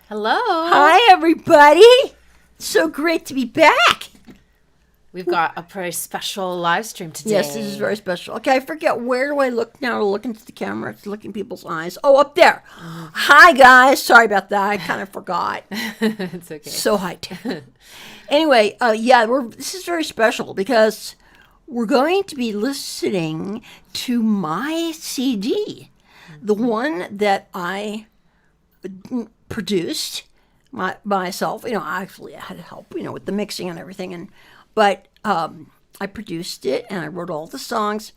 Hello. Hi, everybody. So great to be back. We've got a very special live stream today. Yes, this is very special. Okay, I forget. Where do I look now to look into the camera? To look in people's eyes. Oh, up there. Hi, guys. Sorry about that. I kind of forgot. It's okay. So hyped. Anyway, this is very special because we're going to be listening to my CD, the one that I produced myself. I actually had help, with the mixing and everything, but I produced it and I wrote all the songs,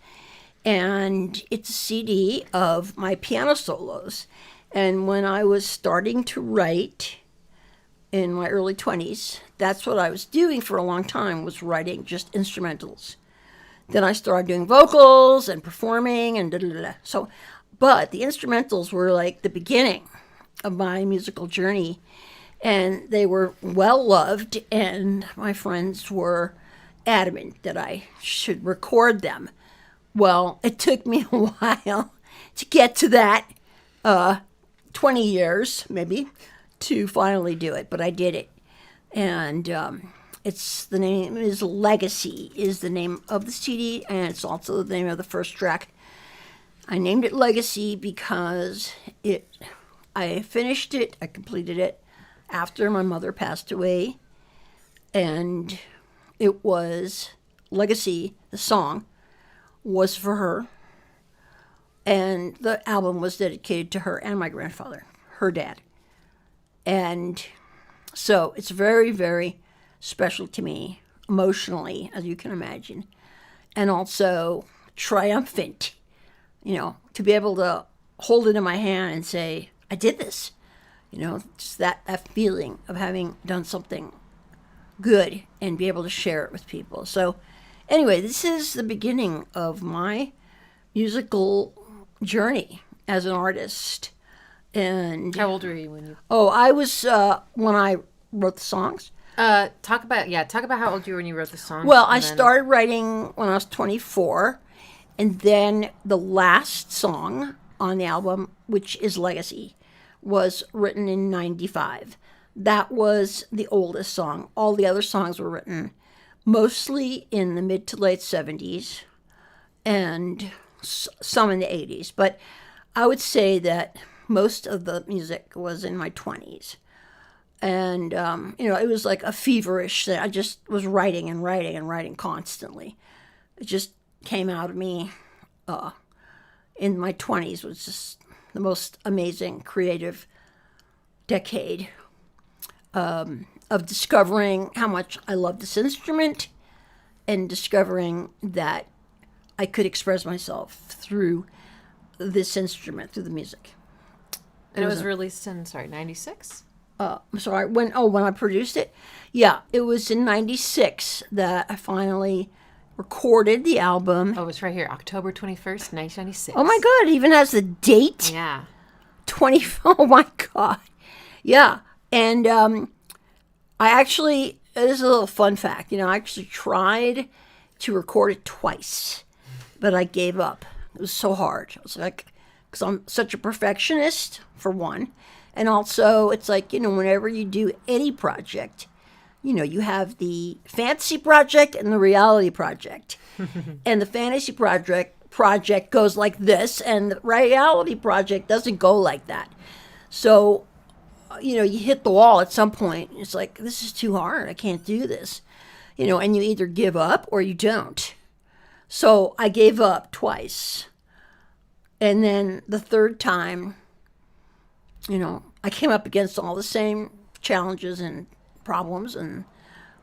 and it's a CD of my piano solos. And when I was starting to write in my early 20s, that's what I was doing for a long time, was writing just instrumentals. Then I started doing vocals and performing and da-da-da-da. But the instrumentals were like the beginning of my musical journey, and they were well loved, and my friends were adamant that I should record them. Well, it took me a while to get to that, 20 years maybe, to finally do it, but I did it. And the name is Legacy, is the name of the CD, and it's also the name of the first track. I named it Legacy because I finished it, I completed it after my mother passed away, and it was Legacy, the song, was for her, and the album was dedicated to her and my grandfather, her dad. And so it's very, very special to me, emotionally, as you can imagine, and also triumphant, to be able to hold it in my hand and say, I did this, just that feeling of having done something good and be able to share it with people. So anyway, this is the beginning of my musical journey as an artist. And how old were you when you? Oh, I was when I wrote the songs. Talk about how old you were when you wrote the songs. Well, I started writing when I was 24, and then the last song on the album, which is Legacy, was written in 95. That was the oldest song. All the other songs were written mostly in the mid to late 70s and some in the 80s. But I would say that most of the music was in my 20s. And, it was like a feverish thing. I just was writing and writing and writing constantly. It just came out of me in my 20s. Was just the most amazing creative decade of discovering how much I love this instrument and discovering that I could express myself through this instrument, through the music. And it was released in, 96? When I produced it? Yeah, it was in 96 that I finally recorded the album. Oh, it's right here, October 21st, 1996. Oh my God, it even has the date? Yeah. Oh my God. Yeah, and I actually, this is a little fun fact, I actually tried to record it twice, but I gave up. It was so hard. I was like, because I'm such a perfectionist, for one. And also, it's like, whenever you do any project, you have the fantasy project and the reality project. And the fantasy project goes like this, and the reality project doesn't go like that. So, you hit the wall at some point. It's like, this is too hard. I can't do this. And you either give up or you don't. So I gave up twice. And then the third time, I came up against all the same challenges and problems,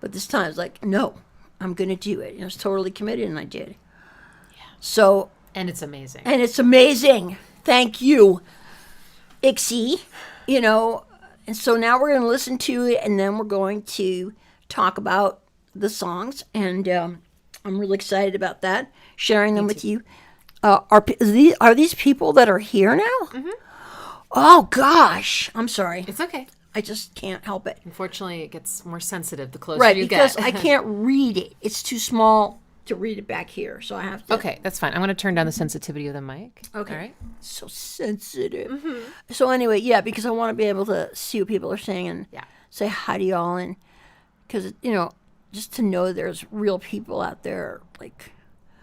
but this time it's like, no, I'm going to do it. I was totally committed, and I did. Yeah. So. And it's amazing. Thank you, Ixie. And so now we're going to listen to it, and then we're going to talk about the songs, and I'm really excited about that, sharing them with you. Are these people that are here now? Mm-hmm. Oh, gosh. I'm sorry. It's okay. I just can't help it. Unfortunately, it gets more sensitive the closer you get. Right, because I can't read it. It's too small to read it back here, so I have to. Okay, that's fine. I'm going to turn down the sensitivity of the mic. Okay. All right. So sensitive. So anyway, yeah, because I want to be able to see what people are saying and say hi to y'all, and because just to know there's real people out there. Like,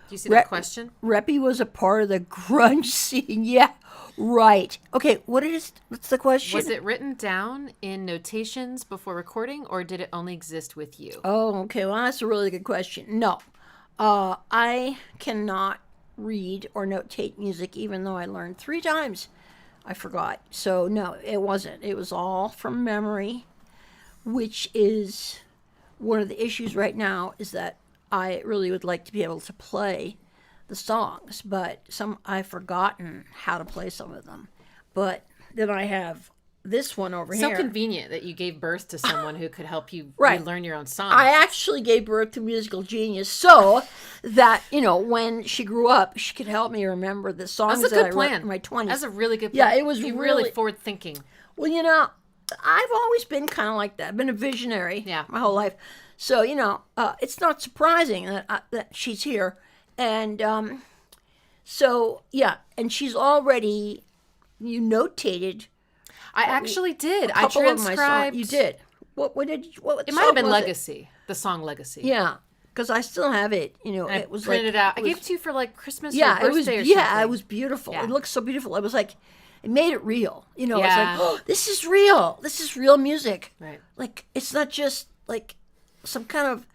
do you see that question? Reppy was a part of the grunge scene. Yeah, right. Okay, what's the question? Was it written down in notations before recording, or did it only exist with you? Oh, okay. Well, that's a really good question. No, I cannot read or notate music, even though I learned 3 times. I forgot. So, no, it wasn't. It was all from memory, which is one of the issues right now, is that I really would like to be able to play the songs, but I've forgotten how to play some of them. But then I have this one over here. So convenient that you gave birth to someone who could help you Right. relearn your own songs. I actually gave birth to musical genius so that, when she grew up, she could help me remember the songs That's a that good I wrote plan. in my 20s. That's a really good plan. Yeah, it was You're really- really forward thinking. Well, I've always been kind of like that. I've been a visionary my whole life. So, it's not surprising that she's here. And so, yeah, and she's already, you notated. I actually did. A I couple of my transcribed. songs. You did. What did you, what It might song have been was it? Legacy, the song Legacy. Yeah, because I still have it. I It was printed like, it out. I it was- gave it to you for like Christmas or Yeah, it was. birthday or Yeah, something. it was beautiful. Yeah. It looked so beautiful. It was like, it made it real. It's Yeah. like, oh, this is real. This is real music. Right. Like, it's not just like some kind of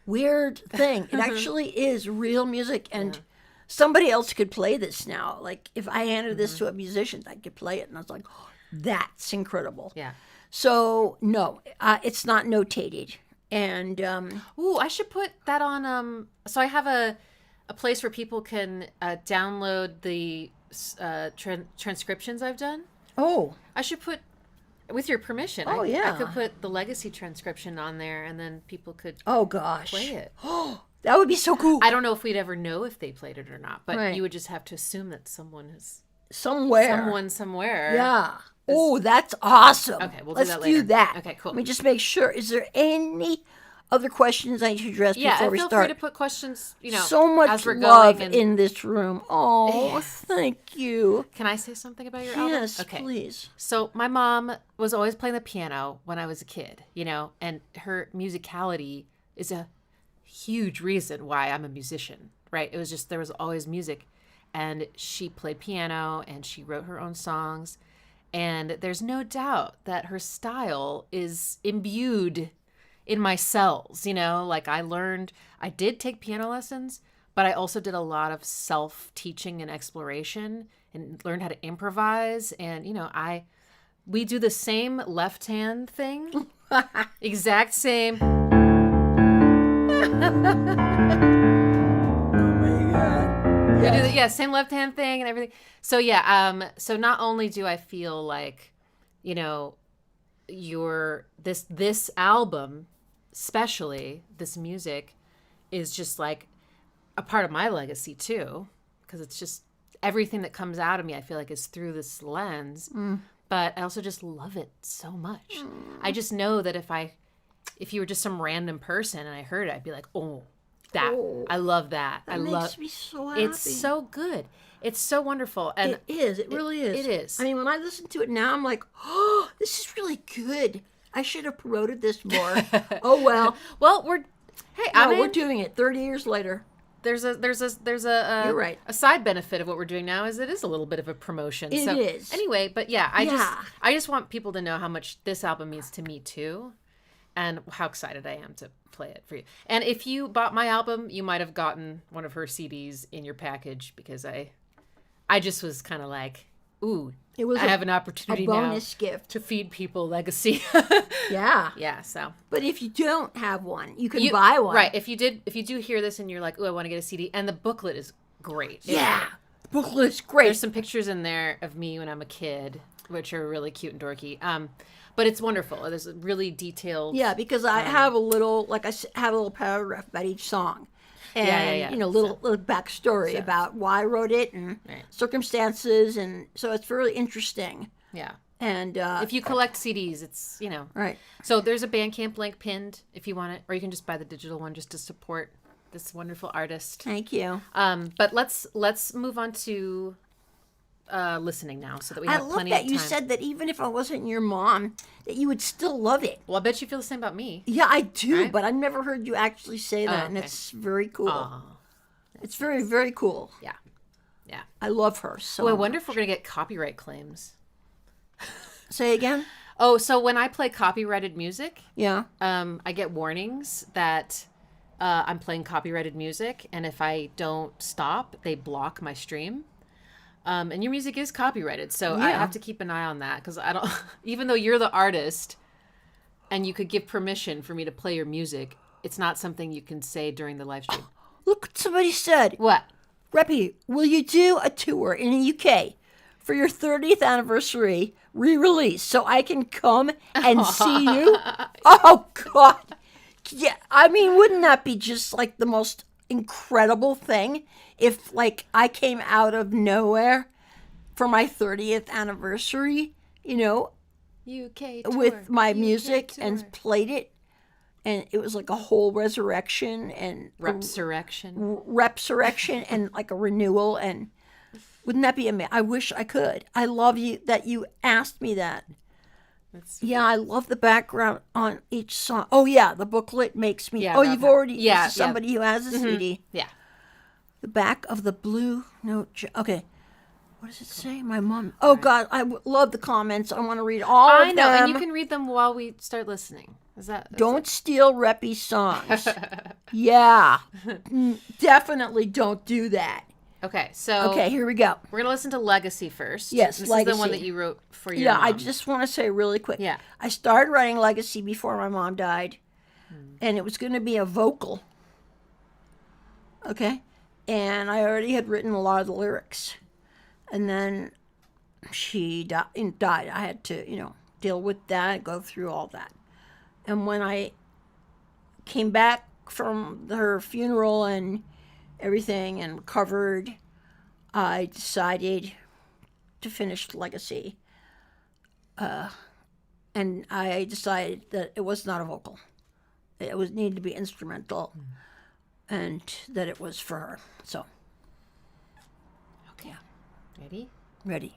weird thing. It actually is real music, and somebody else could play this now. Like, if I handed this to a musician, I could play it, and I was like, oh, that's incredible. Yeah. So no, it's not notated, and Ooh, I should put that on. So I have a place where people can download the transcriptions I've done. oh, I should put, with your permission. Oh, I yeah. could put the Legacy transcription on there, and then people could oh gosh, play it. that would be so cool. I don't know if we'd ever know if they played it or not, but Right. you would just have to assume that someone somewhere. Yeah. Oh, that's awesome. Okay, we'll do Let's that later. do that. Okay, cool. Let me just make sure. Is there any other questions I need to address Yeah, before and we feel start? free to put questions. So much as we're love going. And in this room. Oh, thank you. can I say something about your album? Yes, Okay. please. So my mom was always playing the piano when I was a kid, and her musicality is a huge reason why I'm a musician, right? It was just, there was always music, and she played piano and she wrote her own songs, and there's no doubt that her style is imbued in my cells, like I did take piano lessons, but I also did a lot of self-teaching and exploration and learned how to improvise. And, we do the same left hand thing, exact same. We do same left hand thing and everything. So so not only do I feel like, this album, especially this music, is just like a part of my legacy too, because it's just everything that comes out of me, I feel like, is through this lens. But I also just love it so much. I just know that if you were just some random person and I heard it, I'd be like, I love that. That makes me so happy. It's so good. It's so wonderful. And It is. It really is. It is. I mean, when I listen to it now, I'm like, oh, this is really good. I should have promoted this more. Oh, well. Well, we're doing it 30 years later. There's a You're right. a side benefit of what we're doing now is it is a little bit of a promotion. It so is. Anyway, but yeah, I just want people to know how much this album means to me too, and how excited I am to play it for you. And if you bought my album, you might have gotten one of her CDs in your package, because I just was kind of like, ooh, I have an opportunity a bonus gift to feed people legacy. Yeah. Yeah, so. But if you don't have one, you can buy one. Right. If you do hear this and you're like, ooh, I want to get a CD, and the booklet is great. Yeah. The booklet is great. There's some pictures in there of me when I'm a kid, which are really cute and dorky. But it's wonderful. There's a really detailed. Yeah, because I have a little, have a little paragraph about each song. And, little backstory about why I wrote it and circumstances. And so it's really interesting. Yeah. And if you collect CDs, it's, Right. So there's a Bandcamp link pinned if you want it, or you can just buy the digital one just to support this wonderful artist. Thank you. But let's move on to listening now, so that we I have love plenty that of time. you said that even if I wasn't your mom, that you would still love it. Well, I bet you feel the same about me. Yeah, I do, Right? but I've never heard you actually say that, and okay. it's very cool. Aw, It's very, very cool. yeah, yeah. I love her so Oh, I much. wonder if we're gonna get copyright claims. Say again? Oh, so when I play copyrighted music, Yeah. I get warnings that I'm playing copyrighted music, and if I don't stop, they block my stream. And your music is copyrighted, so I Yeah. have to keep an eye on that, because I don't. Even though you're the artist, and you could give permission for me to play your music, it's not something you can say during the live stream. Look what somebody said. What? Reppy, will you do a tour in the UK for your 30th anniversary re-release so I can come and see you? Oh, God. Yeah, I mean, wouldn't that be just like the most incredible thing if like I came out of nowhere for my 30th anniversary, you know, UK tour, with my UK music tour. and played it, and it was like a whole resurrection and Resurrection. repsurrection and like a renewal, and wouldn't that be amazing? I wish I could. I love you that you asked me that. That's, Yeah, I love the background on each song. Oh yeah, the booklet makes me. Yeah, oh, Rob you've had- already. yeah, This is somebody who has a CD. yeah. The back of the blue note. Okay, what does it say? My mom. Oh God, love the comments. I want to read all I of know, them. and you can read them while we start listening. Is that? Don't steal Reppy's songs. Yeah, definitely don't do that. Okay, so Okay, here we go. we're gonna listen to Legacy first. Yes, this is the one Legacy. that you wrote for your Yeah, mom. I just want to say really quick. Yeah. I started writing Legacy before my mom died, and it was going to be a vocal. Okay, and I already had written a lot of the lyrics, and then she died. I had to, deal with that, go through all that, and when I came back from her funeral and everything and recovered, I decided to finish Legacy. And I decided that it was not a vocal. It was needed to be instrumental, and that it was for her. So, Okay. Ready? ready.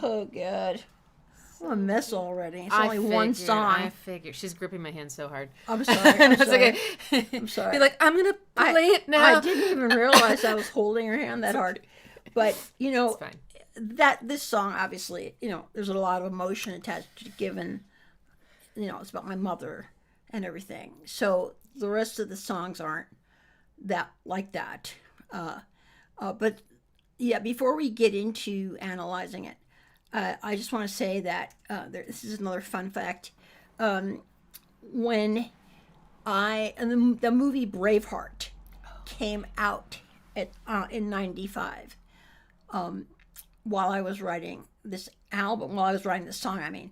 Oh, God. I'm a mess already. It's I only one figured, song. I figured. She's gripping my hand so hard. I'm sorry. I'm It's sorry. okay. I'm sorry. You're like, I'm going to play it now. I didn't even realize I was holding her hand that hard. But, It's fine. this song, obviously, there's a lot of emotion attached to it, given, it's about my mother and everything. So the rest of the songs aren't that like that. But yeah, before we get into analyzing it, I just want to say that this is another fun fact. When the movie Braveheart came out in '95, while I was writing this song,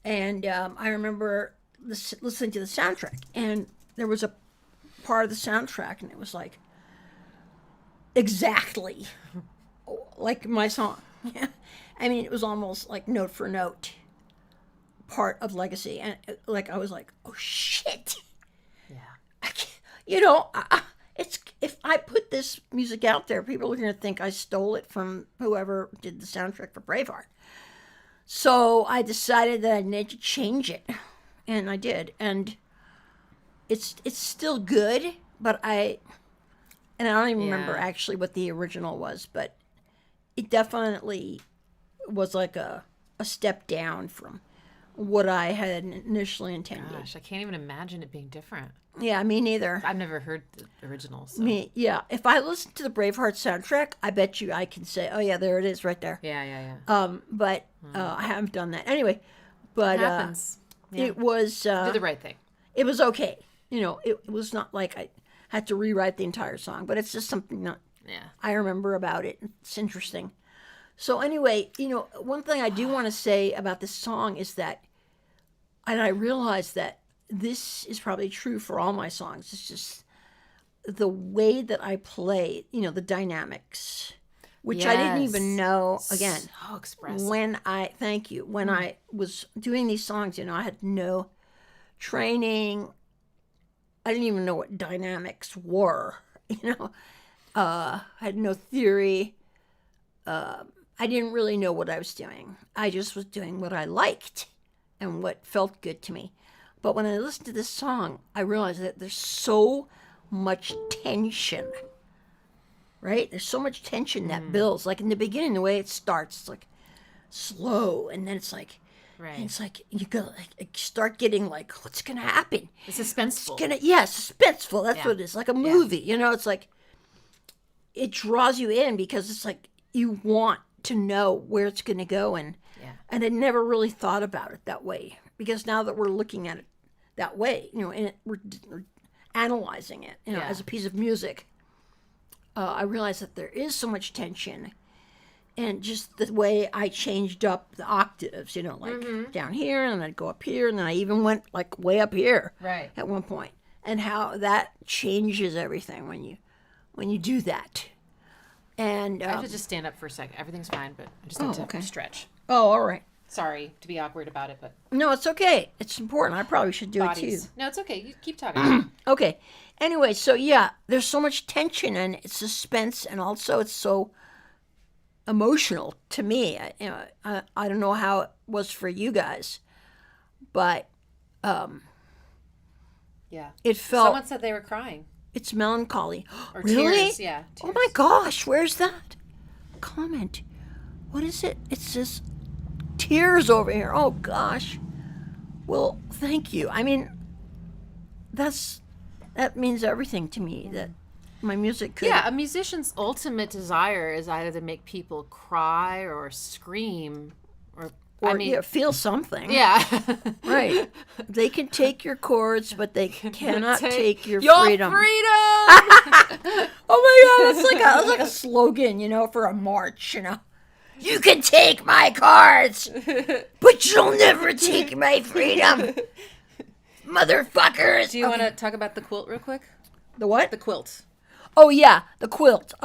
and I remember listening to the soundtrack, and there was a part of the soundtrack, and it was like exactly like my song. It was almost like note for note part of Legacy, and I was like, oh shit. Yeah. It's if I put this music out there, people are going to think I stole it from whoever did the soundtrack for Braveheart. So I decided that I needed to change it, and I did, and it's still good, but I don't even remember actually what the original was, but it definitely was like a step down from what I had initially intended. Gosh, I can't even imagine it being different. Yeah, me neither. I've never heard the original. So. If I listen to the Braveheart soundtrack, I bet you I can say, oh yeah, there it is right there. Yeah. But I haven't done that. Anyway, but it happens. Yeah. It was... do the right thing. It was okay. It was not like I had to rewrite the entire song, but it's just something that I remember about it. It's interesting. So anyway, one thing I do want to say about this song is that, and I realize that this is probably true for all my songs, it's just the way that I play, the dynamics, which I didn't even know, again, so expressive. when I was doing these songs, I had no training. I didn't even know what dynamics were, I had no theory. I didn't really know what I was doing. I just was doing what I liked and what felt good to me. But when I listened to this song, I realized that there's so much tension, right? There's so much tension that builds. Like in the beginning, the way it starts, it's like slow, and then it's like, and it's like you go like start getting like, what's gonna happen? It's suspenseful. Suspenseful. That's what it is. Like a movie, It's like it draws you in because it's like you want to know where it's gonna go, and I never really thought about it that way, because now that we're looking at it that way, and we're analyzing it, as a piece of music, I realize that there is so much tension, and just the way I changed up the octaves, like down here, and then I'd go up here, and then I even went like way up here, at one point, and how that changes everything when you do that. And I have to just stand up for a second. Everything's fine, but I just have to stretch. Oh, all right. Sorry to be awkward about it, but... No, it's okay. It's important. I probably should do it too. No, it's okay. You keep talking. Okay. Anyway, so there's so much tension and it's suspense, and also it's so emotional to me. I don't know how it was for you guys, but it felt... Someone said they were crying. It's melancholy. Or really? Tears, yeah. Tears. Oh my gosh, where's that comment? What is it? It says tears over here. Oh gosh. Well, thank you. That means everything to me, that my music could... Yeah, a musician's ultimate desire is either to make people cry or scream or feel something. Yeah. Right. They can take your chords, but they cannot take your freedom. Oh my God, that's like a slogan, for a march, You can take my chords, but you'll never take my freedom. Motherfuckers. Do you want to talk about the quilt real quick? The what? The quilt. Oh yeah, the quilt.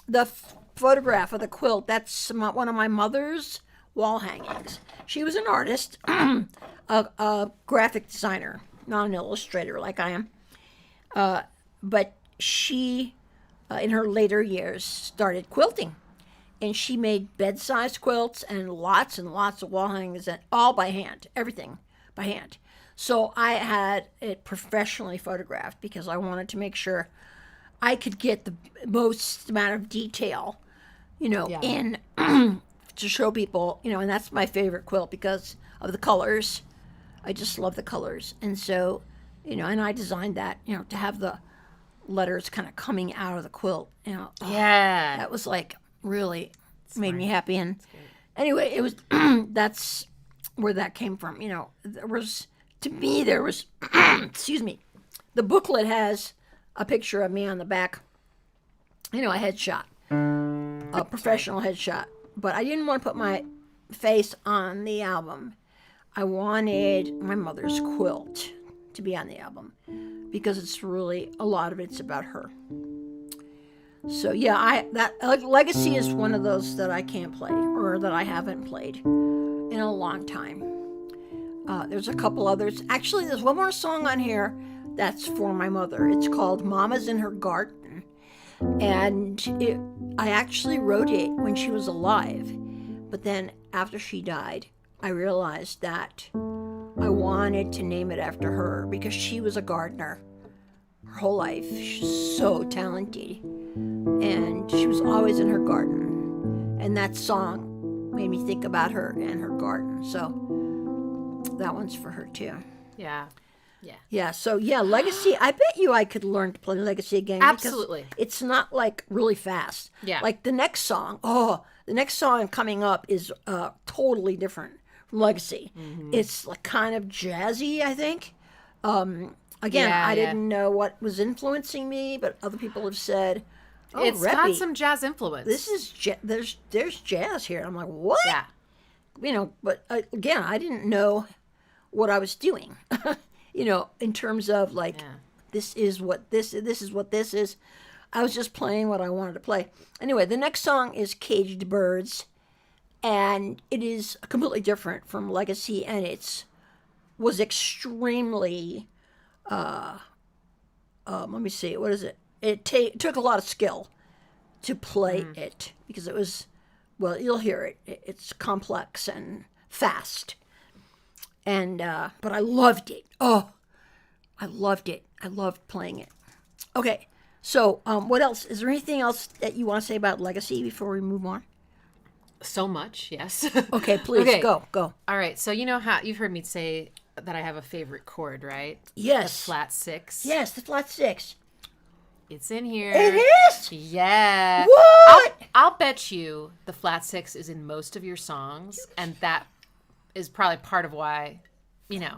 The photograph of the quilt, that's one of my mother's wall hangings. She was an artist, a graphic designer, not an illustrator like I am. But she, in her later years, started quilting. and she made bed-sized quilts and lots of wall hangings, and all by hand, everything by hand. So I had it professionally photographed because I wanted to make sure I could get the most amount of detail, in to show people, and that's my favorite quilt because of the colors. I just love the colors. And so, and I designed that, to have the letters kind of coming out of the quilt, Yeah. that was like really made me happy. And anyway, it was, that's where that came from. There was, excuse me, the booklet has a picture of me on the back, a headshot, a professional headshot. But I didn't want to put my face on the album. I wanted my mother's quilt to be on the album because it's really, a lot of it's about her. So yeah, that Legacy is one of those that I can't play, or that I haven't played in a long time. There's a couple others. Actually, there's one more song on here that's for my mother. It's called Mama's in Her Garden. And I actually wrote it when she was alive. But then after she died, I realized that I wanted to name it after her because she was a gardener her whole life. She's so talented. And she was always in her garden. And that song made me think about her and her garden. So that one's for her too. Yeah. Yeah, so Legacy, I bet you I could learn to play Legacy again. Absolutely. It's not like really fast. Yeah. Like the next song coming up is totally different from Legacy. Mm-hmm. It's like kind of jazzy, I think. Again, I didn't know what was influencing me, but other people have said, it's Reppy, got some jazz influence. This is there's jazz here. I'm like, what? Yeah. But again, I didn't know what I was doing. In terms of like, this is what this is. I was just playing what I wanted to play. Anyway, the next song is Caged Birds, and it is completely different from Legacy, and was extremely, let me see, what is it? It took a lot of skill to play it, because it was, well, you'll hear it. It's complex and fast. And, but I loved it. Oh, I loved it. I loved playing it. Okay. So, what else? Is there anything else that you want to say about Legacy before we move on? So much, yes. Okay, please, go. All right. So, you know how you've heard me say that I have a favorite chord, right? Yes. The flat six. Yes, the flat six. It's in here. It is? Yeah. What? I'll bet you the flat six is in most of your songs, and that is probably part of why, Yeah.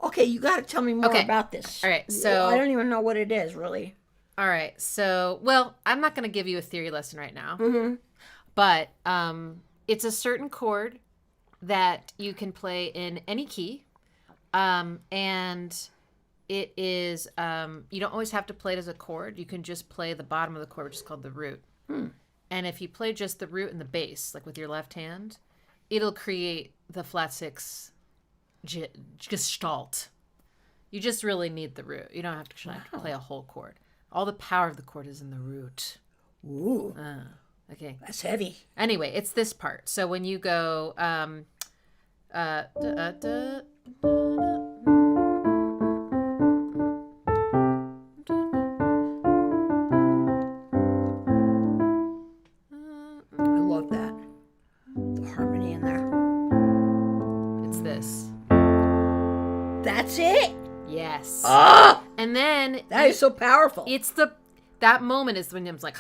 Okay, you got to tell me more about this. All right, so I don't even know what it is, really. All right, so, well, I'm not going to give you a theory lesson right now, but it's a certain chord that you can play in any key, and it is, you don't always have to play it as a chord. You can just play the bottom of the chord, which is called the root. And if you play just the root and the bass, like with your left hand, it'll create the flat six gestalt. You just really need the root. You don't have to play a whole chord. All the power of the chord is in the root. Ooh. Okay. That's heavy. Anyway, it's this part. So when you go, I love that. The harmony in there. It's this. That's it? Yes. Ah! And then That is so powerful. it's that moment is when I'm like,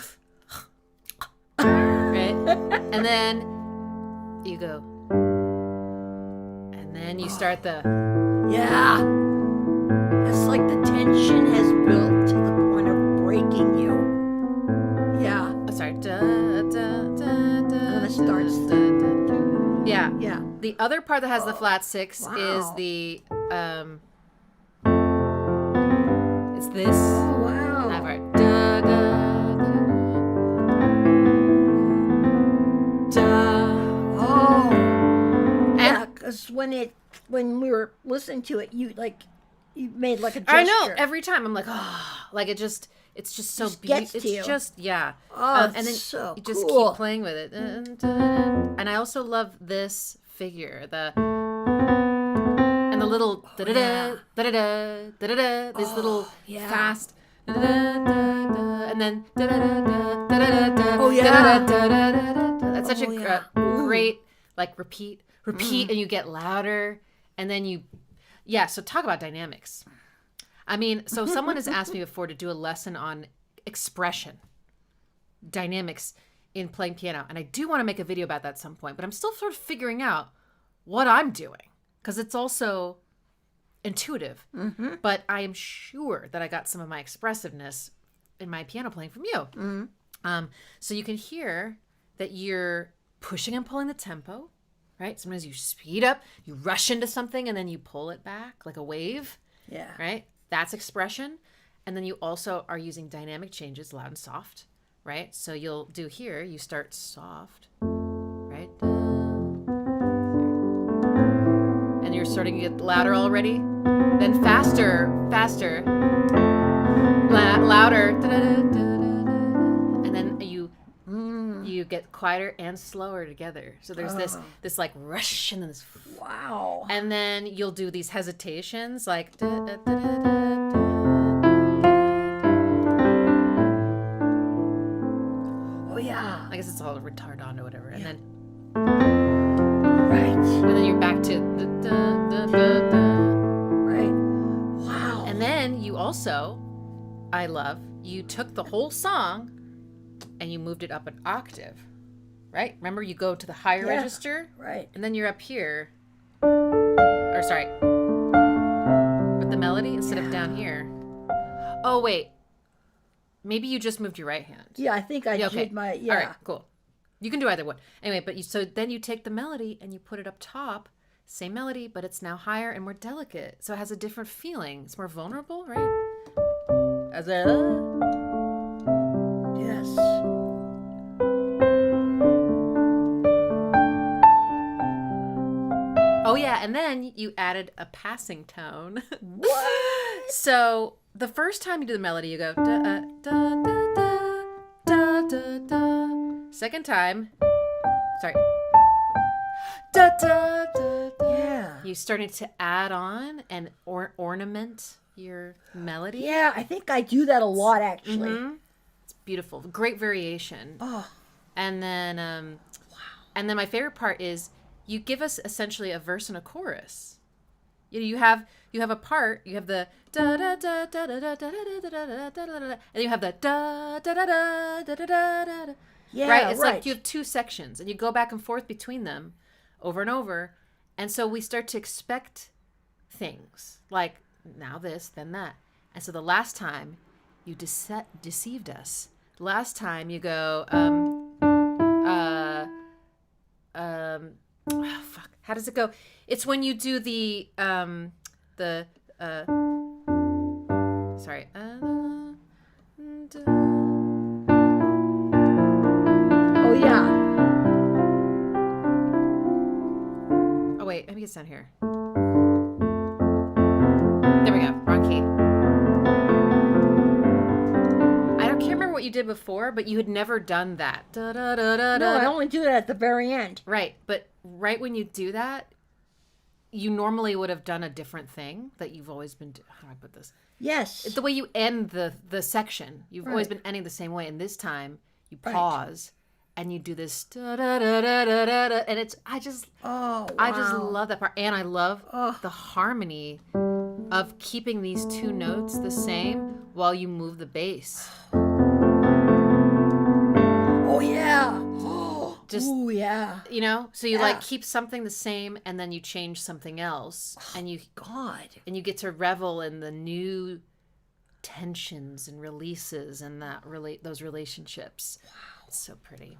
right? And then you go, and then you start the, Yeah. It's like the tension has built to the point of breaking you. Yeah. sorry, da, da, da, da, And it starts. yeah. Yeah. The other part that has the flat six Wow. is the, it's this. Oh, wow. That part. Da, da, da, da. Oh. Yeah, because when we were listening to it, you like, You made like a gesture. I know. Every time I'm like, oh, like it's just so beautiful. It's you. just, yeah. Oh, and then so you just cool. keep playing with it. And I also love this figure, and the little da-da-da, da-da-da, da-da-da, this little fast da-da-da, and then da-da-da, da-da-da, oh yeah, da-da-da. That's such a great, like, repeat, and you get louder, and then so talk about dynamics. I mean, so someone has asked me before to do a lesson on expression, dynamics in playing piano. And I do want to make a video about that at some point, but I'm still sort of figuring out what I'm doing because it's also intuitive. Mm-hmm. But I am sure that I got some of my expressiveness in my piano playing from you. Mm-hmm. So you can hear that you're pushing and pulling the tempo, right? Sometimes you speed up, you rush into something, and then you pull it back like a wave. Yeah. Right? That's expression. And then you also are using dynamic changes, loud and soft, right? So you'll do here, you start soft, right? And you're starting to get louder already. Then faster, louder. And then you get quieter and slower together. So there's this like rush and then this wow. And then you'll do these hesitations like oh yeah. I guess it's all retardon or whatever. And then right. And then you're back to right. Wow. And then you also, you took the whole song and you moved it up an octave, right? Remember, you go to the higher register, right? And then you're up here, with the melody instead of down here. Oh wait, maybe you just moved your right hand. Yeah, I think I did my. Yeah. All right, cool. You can do either one. Anyway, but so then you take the melody and you put it up top. Same melody, but it's now higher and more delicate. So it has a different feeling. It's more vulnerable, right? Yes. Oh yeah, and then you added a passing tone. What? So the first time you do the melody, you go da da da da da da. Second time, sorry, da da da da. Yeah. You starting to add on and ornament your melody. Yeah, I think I do that a lot actually. Mm-hmm. It's beautiful, great variation. Oh. And then, and then my favorite part is you give us essentially a verse and a chorus. You have a part. You have the da da da da da da da da da da da da, and you have the da da da da da da da da. Yeah, right. It's like you have two sections, and you go back and forth between them, over and over, and so we start to expect things like now this, then that, and so the last time you deceived us. The last time you go fuck. How does it go? It's when you do the sorry. Oh yeah. Oh wait, maybe it's down here. There we go. Wrong key. I can't remember what you did before, but you had never done that. No, I only do that at the very end. Right, but right when you do that, you normally would have done a different thing that you've always been doing. How do I put this? Yes. The way you end the section. You've always been ending the same way, and this time you pause and you do this da da da da da da, and it's I just love that part, and I love the harmony of keeping these two notes the same while you move the bass. Oh yeah. Just, ooh, yeah. You know, so you like keep something the same and then you change something else, and you and you get to revel in the new tensions and releases and those relationships. Wow, it's so pretty.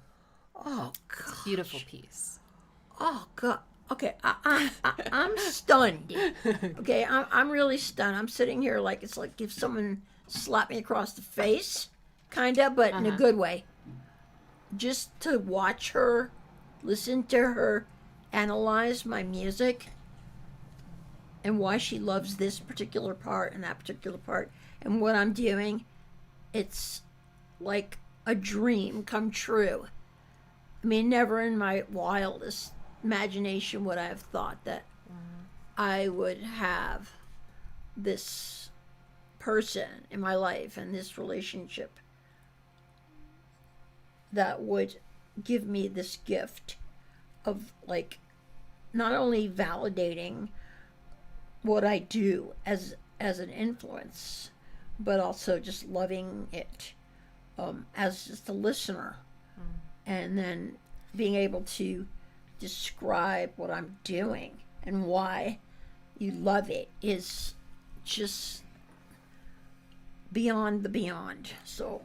Oh, God, it's a beautiful piece. Oh God. Okay, I'm stunned. Okay, I'm really stunned. I'm sitting here like it's like if someone slapped me across the face, kind of, but in a good way. Just to watch her, listen to her, analyze my music. and why she loves this particular part and that particular part and what I'm doing. It's like a dream come true. I mean, never in my wildest imagination would I have thought that I would have this person in my life and this relationship that would give me this gift of, like, not only validating what I do as an influence, but also just loving it as just a listener, and then being able to describe what I'm doing and why you love it is just beyond the beyond. So,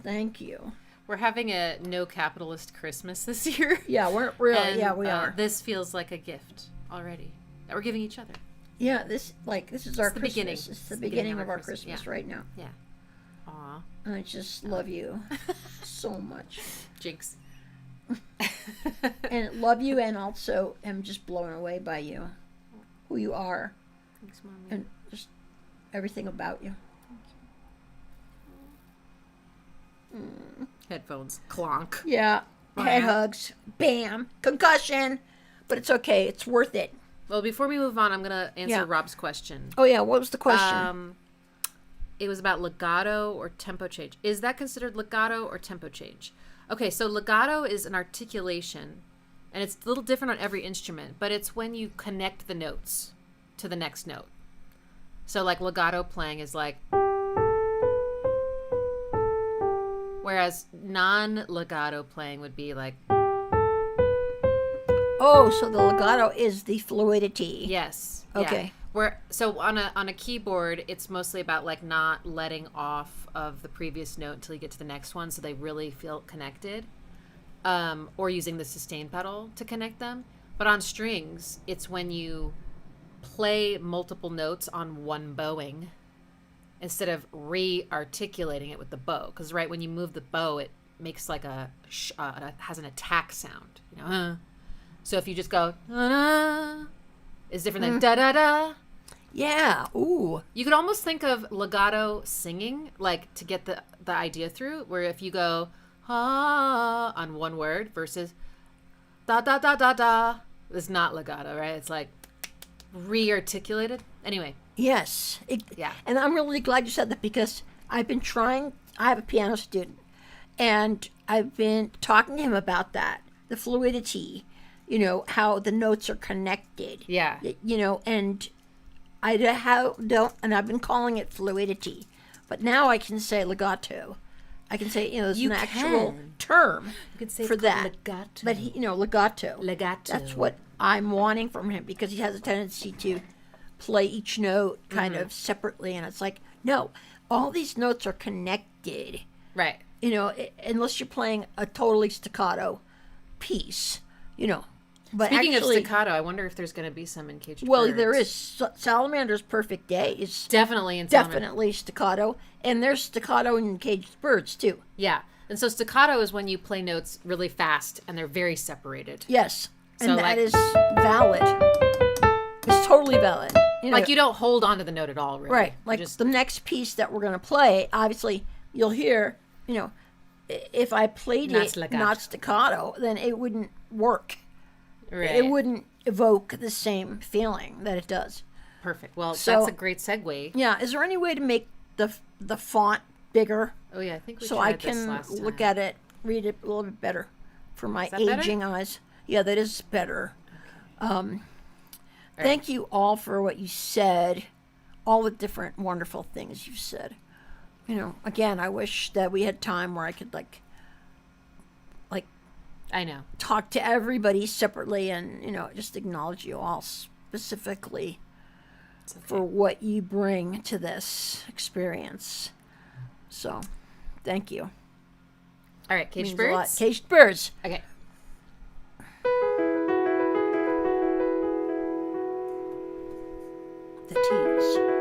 thank you. We're having a no capitalist Christmas this year. Yeah, we're really. And, yeah, we are. This feels like a gift already that we're giving each other. Yeah, this is our the Christmas. beginning. It's the beginning of our Christmas yeah. right now. Yeah. Aw. And I just love you so much. Jinx. And love you, and also am just blown away by you, who you are, Thanks, Mommy. and just everything about you. Headphones. Clonk. Yeah, head hugs, bam, concussion, but it's okay. It's worth it. Well, before we move on, I'm going to answer Rob's question. Oh yeah, what was the question? It was about legato or tempo change. Is that considered legato or tempo change? Okay, so legato is an articulation, and it's a little different on every instrument, but it's when you connect the notes to the next note. So like legato playing is like, whereas non-legato playing would be like, oh, so the legato is the fluidity. yes. Okay. Yeah. Where so on a keyboard, it's mostly about like not letting off of the previous note until you get to the next one, so they really feel connected, or using the sustain pedal to connect them. But on strings, it's when you play multiple notes on one bowing instead of re-articulating it with the bow. Because right when you move the bow, it makes like has an attack sound. You know, so if you just go, it's different than da da da. Yeah. Ooh. You could almost think of legato singing, like to get the idea through, where if you go on one word versus da da da da da, it's not legato, right? It's like re-articulated. Anyway. Yes. Yeah. And I'm really glad you said that, because I've been trying. I have a piano student, and I've been talking to him about that, the fluidity. You know, how the notes are connected. Yeah. You know, and and I've been calling it fluidity, but now I can say legato. I can say, there's an actual term for that. Legato. But legato. Legato. That's what I'm wanting from him, because he has a tendency to play each note kind of separately, and it's like, no, all these notes are connected. Right. Unless you're playing a totally staccato piece, But Speaking actually, of staccato, I wonder if there's going to be some in Caged well, Birds. there is. Salamander's Perfect Day is Definitely in definitely staccato, and there's staccato in Caged Birds too. Yeah. And so staccato is when you play notes really fast and they're very separated. Yes, and So, that like- is valid. It's totally valid. Like you don't hold on to the note at all, really. right? You Like just, the next piece that we're going to play, obviously, you'll hear. If I played Not it staccato. not staccato, then it wouldn't work. right. It wouldn't evoke the same feeling that it does. Perfect. Well, So- that's a great segue. Yeah. Is there any way to make the font bigger Oh, yeah. I think we so tried I this can last look time. at it, read it a little bit better for my that better? aging eyes? Yeah, that is better. Thank you all for what you said, all the different wonderful things you said. Again, I wish that we had time where I could like I know. talk to everybody separately and just acknowledge you all specifically It's okay. for what you bring to this experience. So, thank you. All right. Caged Means a lot. Birds. Caged Birds. Okay. The T's.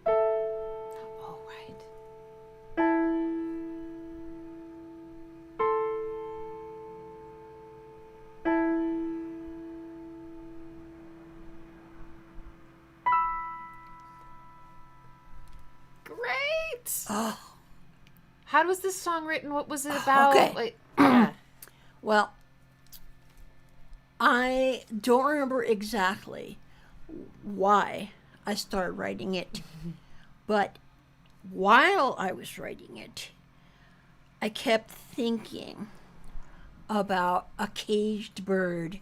Oh, right. Great. Oh, How was this song written? What was it about? okay. Like, yeah. Well, I don't remember exactly why I started writing it, but while I was writing it, I kept thinking about a caged bird,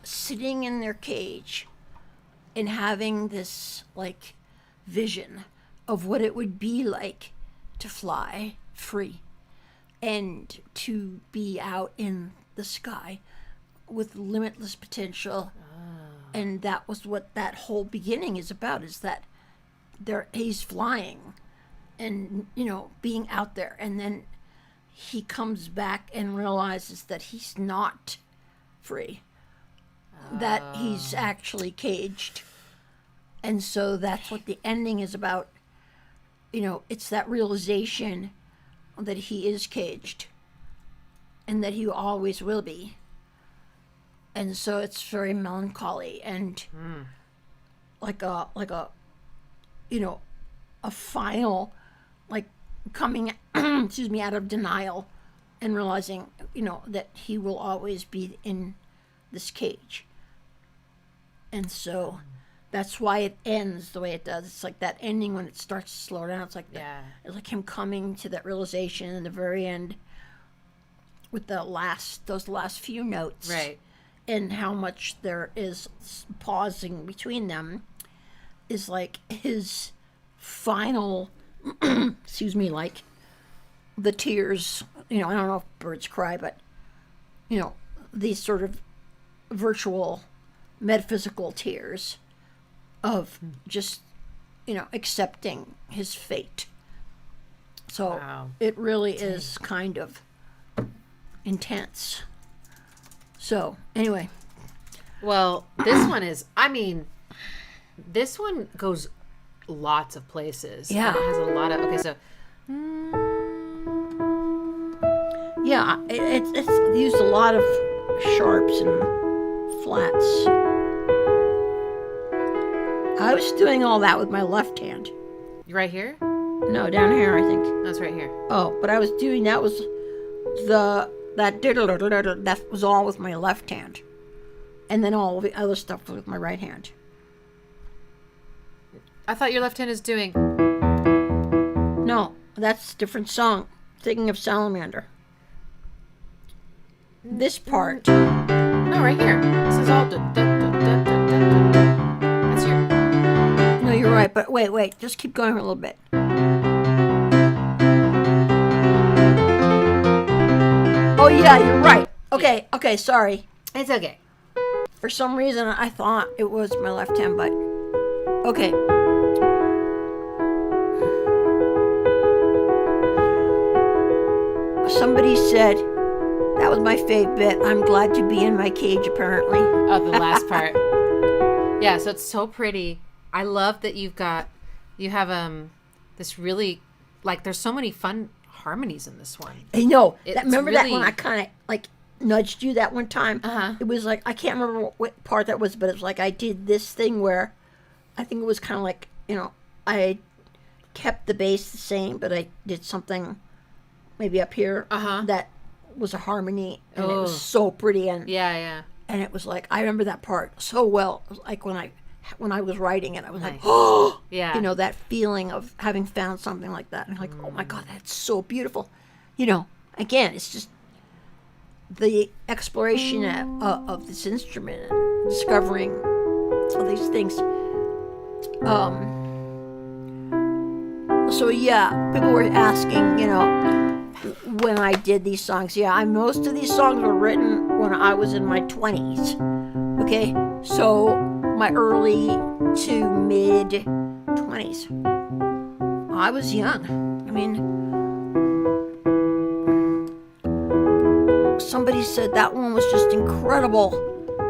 sitting in their cage and having this like vision of what it would be like to fly free and to be out in the sky with limitless potential. And that was what that whole beginning is about, is that he's flying and being out there, and then he comes back and realizes that he's not free, that he's actually caged. And so that's what the ending is about. It's that realization that he is caged and that he always will be. And so it's very melancholy and like a a final, like, coming excuse me, out of denial and realizing that he will always be in this cage. And so that's why it ends the way it does. It's like that ending when it starts to slow down. It's like it's like him coming to that realization in the very end with those last few notes. Right. And how much there is pausing between them is like his final, excuse me, like the tears. I don't know if birds cry, but these sort of virtual, metaphysical tears of just accepting his fate. So Wow. it really is kind of intense. So anyway, Well, this one is, this one goes lots of places. Yeah. And it has a lot of, okay, so, yeah, it's used a lot of sharps and flats. I was doing all that with my left hand. right here? No, down here, I think. That's right here. Oh, but I was doing that was that was all with my left hand, and then all the other stuff was with my right hand. I thought your left hand is doing, No, that's a different song. Thinking of Salamander. This part. no, right here. This is all, that's your, No, you're right, but wait, just keep going a little bit. Oh yeah, you're right. Okay, sorry. it's okay. For some reason, I thought it was my left hand, but okay. Somebody said that was my fave bit. I'm glad to be in my cage, apparently. Oh, the last part. Yeah, so it's so pretty. I love that you have this really, like, there's so many fun harmonies in this one. I know. It's Remember that when really- I kind of like nudged you that one time? Uh-huh. It was like, I can't remember what part that was, but it was like I did this thing where I think it was kind of like, I kept the bass the same, but I did something maybe up here that was a harmony, and it was so pretty, and Yeah. and it was like, I remember that part so well. It was like when I was writing it, I was like, Nice. oh, Yeah. that feeling of having found something like that, and like, oh my God, that's so beautiful. Again, it's just the exploration of this instrument, and discovering all these things. So yeah, people were asking, when I did these songs. Yeah, most of these songs were written when I was in my 20s. Okay, so my early to mid 20s. I was young. I mean, somebody said that one was just incredible.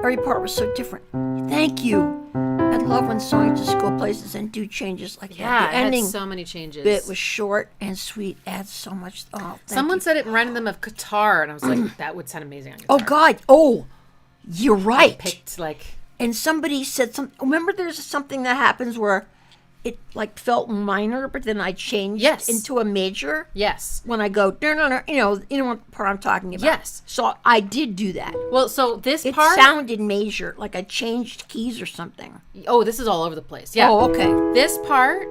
Every part was so different. Thank you. I love when songs just go places and do changes like that. Yeah, The it ending had so many changes. bit was short and sweet. Adds so much. Oh, thank Someone you. said it reminded them of guitar, and I was like, that would sound amazing on guitar. Oh God. Oh, you're right. Picked like And somebody said something. Remember, there's something that happens where it like felt minor, but then I changed Yes. into a major. yes. When I go, no, you know what part I'm talking about. Yes. So I did do that. Well, so this It part. sounded major, like I changed keys or something. Oh, this is all over the place. Yeah. Oh, okay. This part.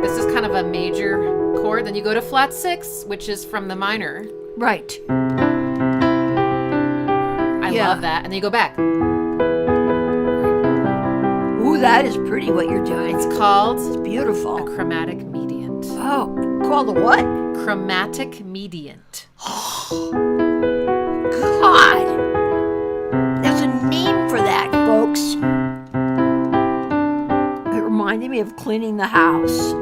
This is kind of a major chord. Then you go to flat 6, which is from the minor. Right. I Yeah. love that. And then you go back. Ooh, that is pretty what you're doing. It's called It's beautiful. chromatic mediant. Oh, called a what? Chromatic mediant. God. There's a name for that, folks. It reminded me of cleaning the house,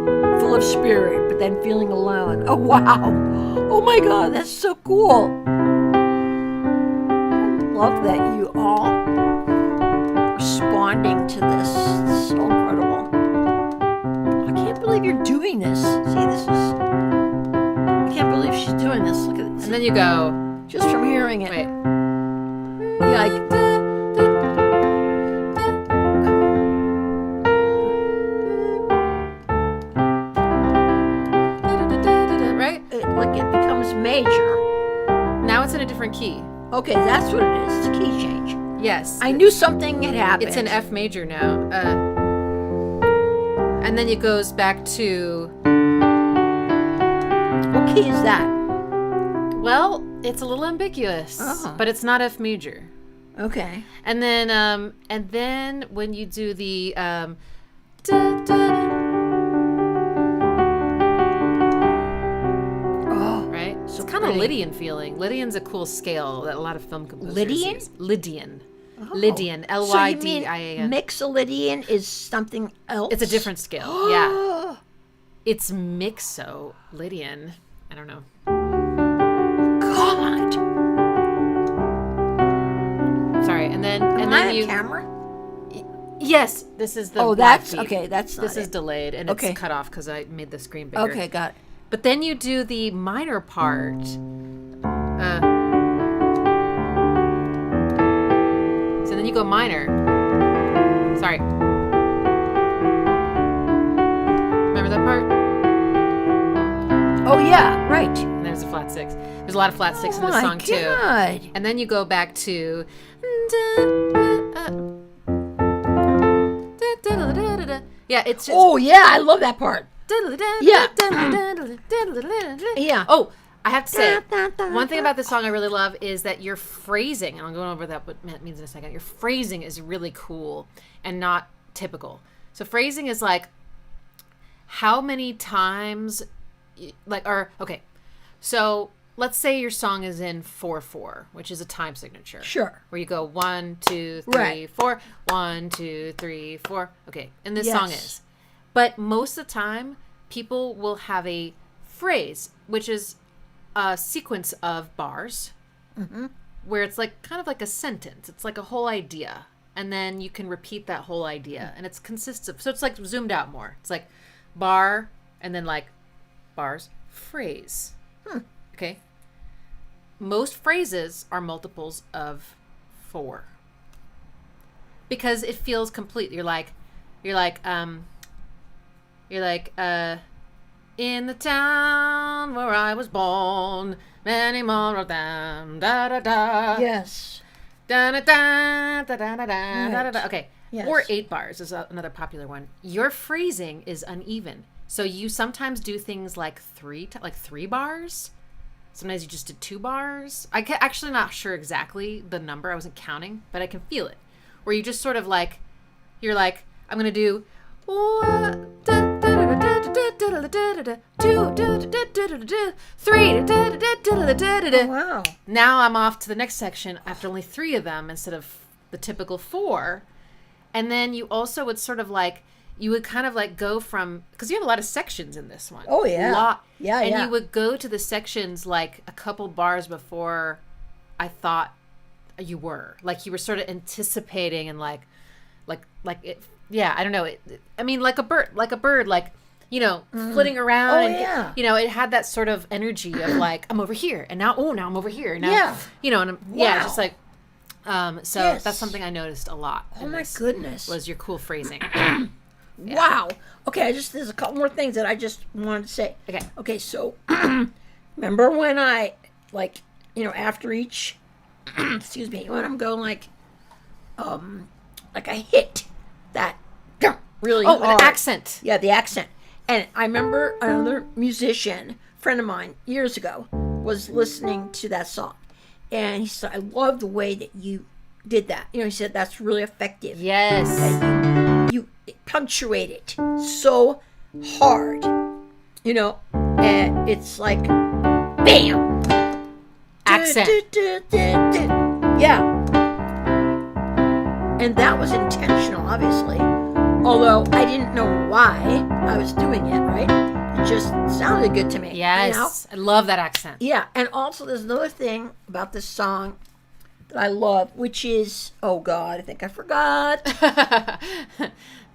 full of spirit, but then feeling alone. Oh, wow. Oh, my God, that's so cool. I love that you all responding to this. It's so incredible. I can't believe you're doing this. See, this is... I can't believe she's doing this. Look at this. And then you go. Just from hearing it. Wait. Yeah, Right? like it becomes major. Now it's in a different key. Okay, that's what it is. It's a key change. Yes. I knew something had happened. It's in F major now. And then it goes back to. What key is that? Well, it's a little ambiguous, Oh. but it's not F major. Okay. And then when you do the da, da, Oh, right, it's so kind of pretty. Lydian feeling. Lydian's a cool scale that a lot of film composers Lydian? use. Lydian. Oh. Lydian. So you mean Lydian. Mixolydian is something else? It's a different scale. Yeah. It's Mixolydian. I don't know. God. Sorry. And then Am I on you. camera? Yes. This is the. Oh, black that's beat. okay. That's not This is it. delayed and Okay. it's cut off because I made the screen bigger. Okay, got it. But then you do the minor part. So then you go minor. Sorry. Remember that part? Oh yeah, right. And there's a flat 6. There's a lot of flat 6 in Oh this my song too. God. And then you go back to. Yeah, it's just. Oh yeah, I love that part. Yeah. Yeah. Oh, I have to say, Da, da, da, one thing da. about this song I really love is that your phrasing, and I'm going over that what it means in a second, your phrasing is really cool and not typical. So phrasing is like, how many times, okay, so let's say your song is in 4/4, which is a time signature. Sure. Where you go 1, 2, 3, Right. 4, 1, 2, 3, 4. Okay, and this song Yes. is. But most of the time, people will have a phrase, which is a sequence of bars, where it's like kind of like a sentence. It's like a whole idea, and then you can repeat that whole idea, and it consists of. So it's like zoomed out more. It's like bar, and then like bars, phrase. Okay. Most phrases are multiples of 4 because it feels complete. You're like, in the town where I was born, many more of them, da da da. Yes. Da da da da da da da da da. Okay. Yes. Or 8 bars is another popular one. Your phrasing is uneven, so you sometimes do things like 3 bars. Sometimes you just did 2 bars. Actually not sure exactly the number. I wasn't counting, but I can feel it. where you just sort of like, you're like, I'm going to do 3. Wow. Now I'm off to the next section after only 3 of them instead of the typical 4. And then you also would sort of like, you would kind of like go from, because you have a lot of sections in this one. Oh, yeah. A lot. Yeah, and yeah. you would go to the sections like a couple bars before I thought you were. Like you were sort of anticipating and like it, yeah, I don't know. I mean, like a bird, like, you know, flitting around. Oh, and, yeah. you know, it had that sort of energy of like, I'm over here. And now I'm over here. Now, Yeah. you know, and Wow. just like, so Yes. that's something I noticed a lot. Oh, in my this, goodness. was your cool phrasing. Wow. Okay, there's a couple more things that I just wanted to say. Okay. Okay, so remember when I, like, you know, after each, excuse me, when I'm going like I hit that really Oh, hard. an accent. Yeah, the accent. And I remember another musician, friend of mine, years ago, was listening to that song. And he said, I love the way that you did that. You know, he said, that's really effective. Yes. You punctuate it so hard. You know, and it's like, bam! Accent. Yeah. And that was intentional, obviously. Although I didn't know why I was doing it, right? It just sounded good to me. Yes. You know? I love that accent. Yeah, and also there's another thing about this song that I love, which is, oh God, I think I forgot.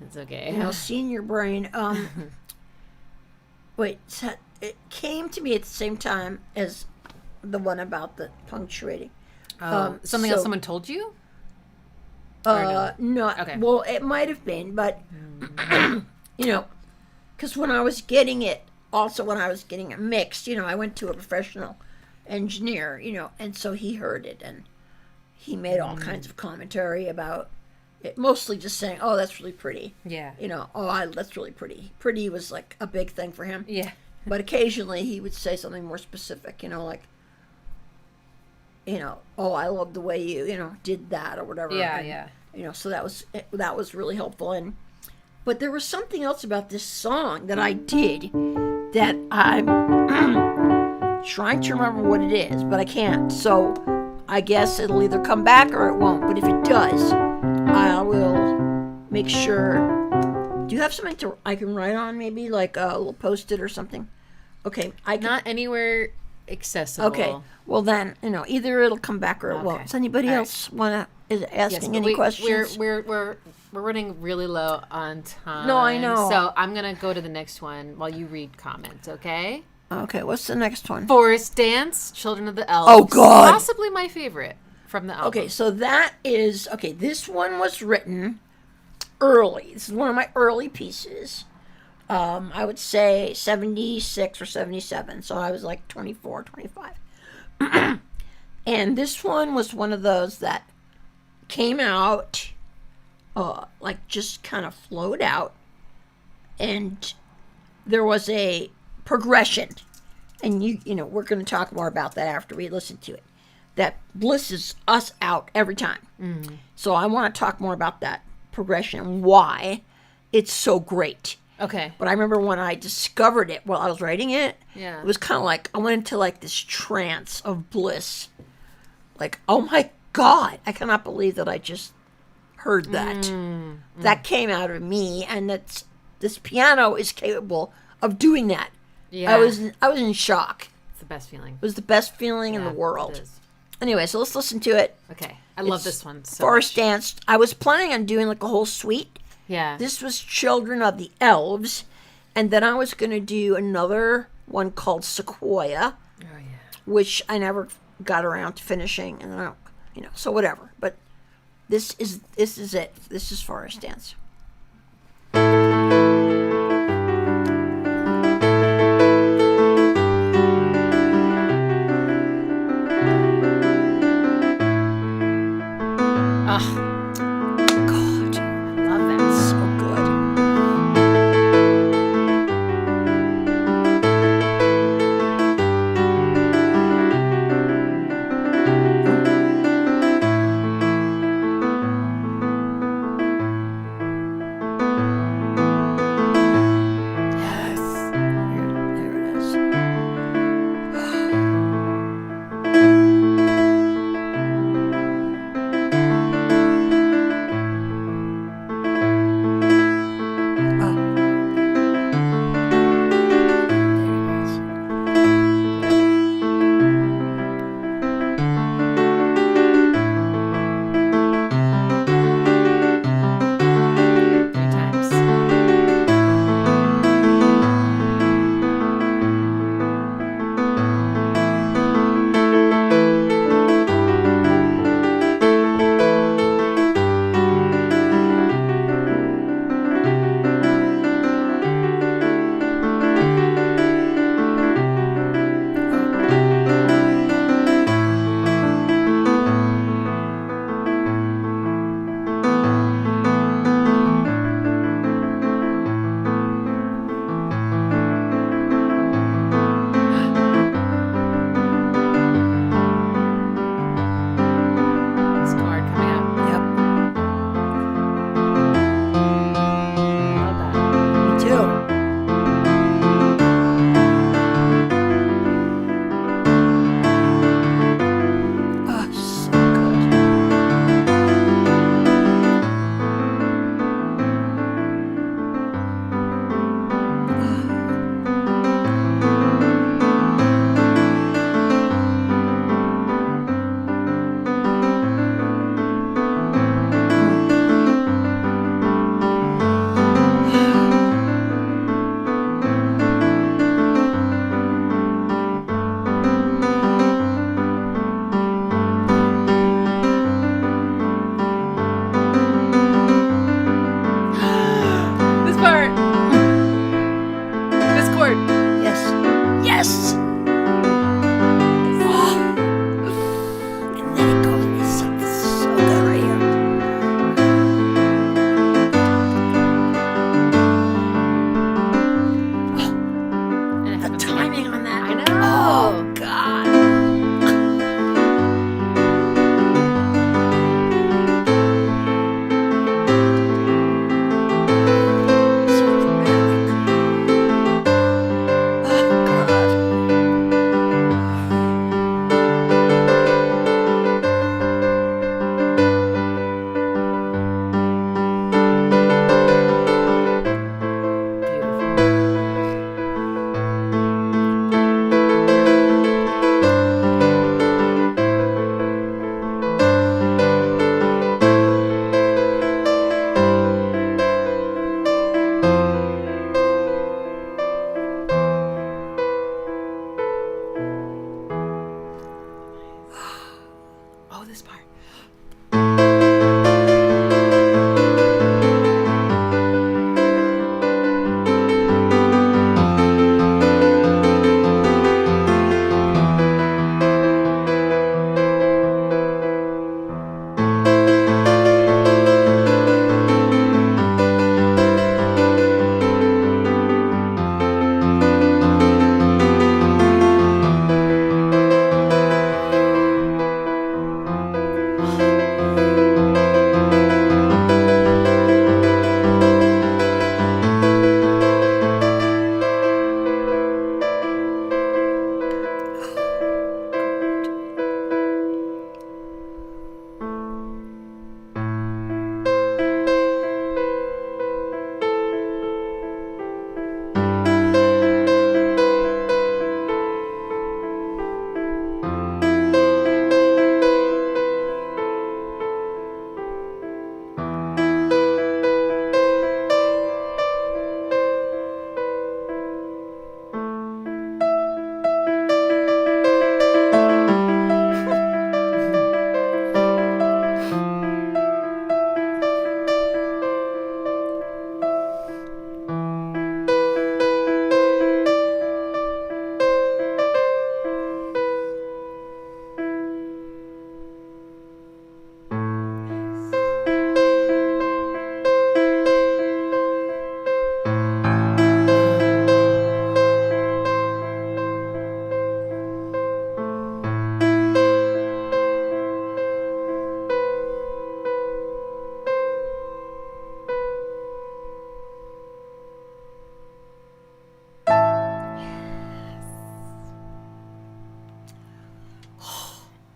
It's okay. You know, senior brain. Wait, so it came to me at the same time as the one about the punctuating. Something so- else someone told you? No. Okay. Well, it might have been, but you know, because when I was getting it, also when I was getting it mixed, you know, I went to a professional engineer, you know, and so he heard it and he made all kinds of commentary about it, mostly just saying, "Oh, that's really pretty." Yeah. You know, that's really pretty. Pretty was like a big thing for him. Yeah. But occasionally he would say something more specific, you know, like, you know, oh, I love the way you know, did that or whatever. Yeah, And, yeah. You know, so that was really helpful. But there was something else about this song that I did that I'm trying to remember what it is, but I can't. So I guess it'll either come back or it won't. But if it does, I will make sure. Do you have something I can write on? Maybe like a little Post-it or something. Okay, I can. Not anywhere accessible. Okay. Well then, you know, either it'll come back or it won't. Okay. Does anybody All right. else is asking Yes, any questions? We're running really low on time. No, I know. So I'm gonna go to the next one while you read comments. Okay. Okay, what's the next one? Forest Dance, Children of the Elves. Oh, God. Possibly my favorite from the album. Okay, so that is this one was written early. This is one of my early pieces. I would say 76 or 77. So I was like 24, 25. And this one was one of those that came out, like just kind of flowed out. And there was a progression. And you know, we're going to talk more about that after we listen to it. That blisses us out every time. Mm-hmm. So I want to talk more about that progression and why it's so great. Okay. But I remember when I discovered it while I was writing it, Yeah. it was kind of like I went into like this trance of bliss. Like, oh my God, I cannot believe that I just heard that. That came out of me, and this piano is capable of doing that. Yeah. I was in shock. It's the best feeling. It was the best feeling in the Yeah, world. it is. Anyway, so let's listen to it. Okay. I love It's this one so Forest much. Dance. I was planning on doing like a whole suite. Yeah. This was Children of the Elves, and then I was going to do another one called Sequoia, Oh yeah. which I never got around to finishing, and I don't, you know, so whatever. But this is it. This is Forest Dance. Ugh. God, Love that. so good.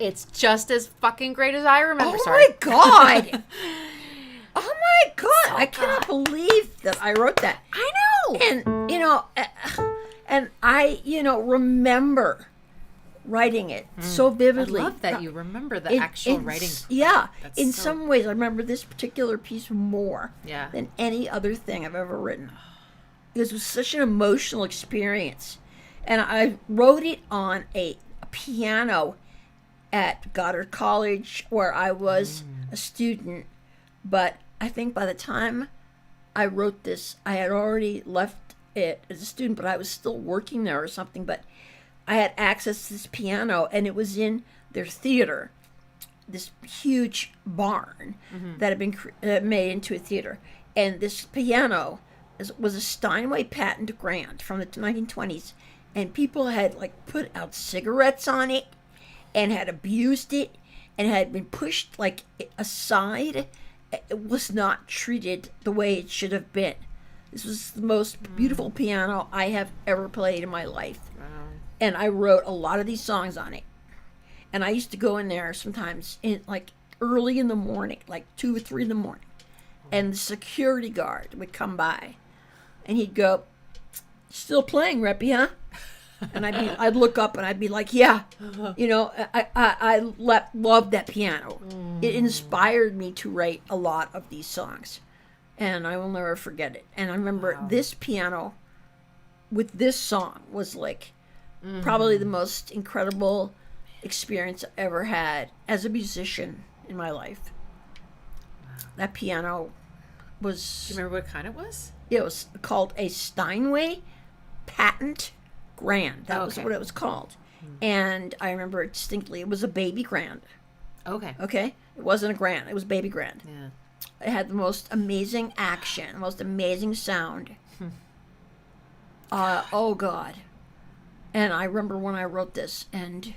It's just as fucking great as I remember. Oh Sorry. my God. Oh my God. So I cannot believe that I wrote that. I know. And, and I, remember writing it so vividly. I love that you remember the actual writing. Yeah. That's In so- some ways, I remember this particular piece more Yeah. than any other thing I've ever written. Because it was such an emotional experience. And I wrote it on a piano at Goddard College where I was a student. But I think by the time I wrote this, I had already left it as a student, but I was still working there or something. But I had access to this piano, and it was in their theater, this huge barn that had been made into a theater. And this piano was a Steinway patent grant from the 1920s, and people had like put out cigarettes on it and had abused it and had been pushed like aside. It was not treated the way it should have been. This was the most beautiful piano I have ever played in my life. Wow. And I wrote a lot of these songs on it. And I used to go in there sometimes in like early in the morning, like 2 or 3 in the morning. And the security guard would come by and he'd go, "Still playing, Reppy, huh?" And I'd look up and I'd be like, "Yeah." I loved that piano. It inspired me to write a lot of these songs. And I will never forget it. And I remember this piano with this song was like probably the most incredible experience I ever had as a musician in my life. That piano was... Do you remember what kind it was? It was called a Steinway patent grand. That was what it was called. And I remember it distinctly. It was a baby grand. Okay. Okay? It wasn't a grand. It was baby grand. Yeah. It had the most amazing action, the most amazing sound. Oh, God. And I remember when I wrote this, and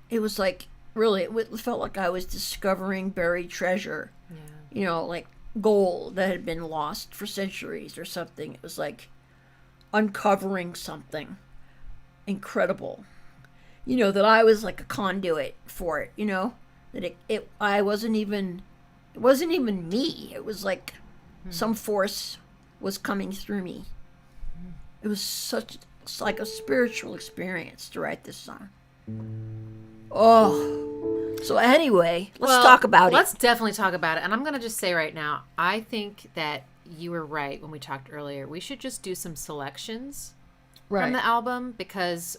it was like, really, it felt like I was discovering buried treasure. Yeah. Like gold that had been lost for centuries or something. It was like uncovering something incredible. That I was like a conduit for it, that it wasn't even me. It was like some force was coming through me. It was it's like a spiritual experience to write this song. Oh, so anyway, let's talk about it. Let's definitely talk about it. And I'm going to just say right now, I think that you were right when we talked earlier. We should just do some selections from the album, because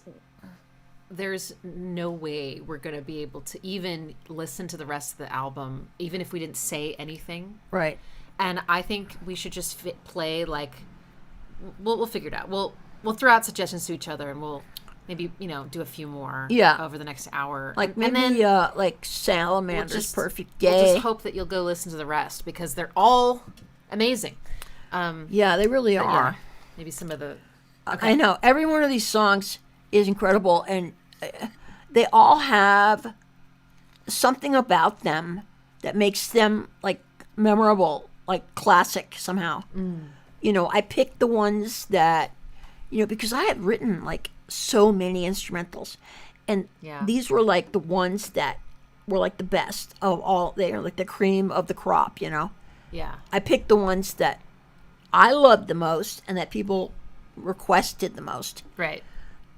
there's no way we're going to be able to even listen to the rest of the album, even if we didn't say anything. Right. And I think we should just play like, we'll figure it out. We'll throw out suggestions to each other, and we'll maybe, do a few more over the next hour. Like maybe like Salamander's Perfect Day. We'll just hope that you'll go listen to the rest, because they're all amazing. Yeah, they really are. Yeah, maybe some of the... I know. Every one of these songs is incredible, and they all have something about them that makes them, like, memorable, like classic somehow. I picked the ones that, because I had written, like, so many instrumentals, and these were, like, the ones that were, like, the best of all. They are, like, the cream of the crop, Yeah. I picked the ones that I loved the most and that people requested the most. Right.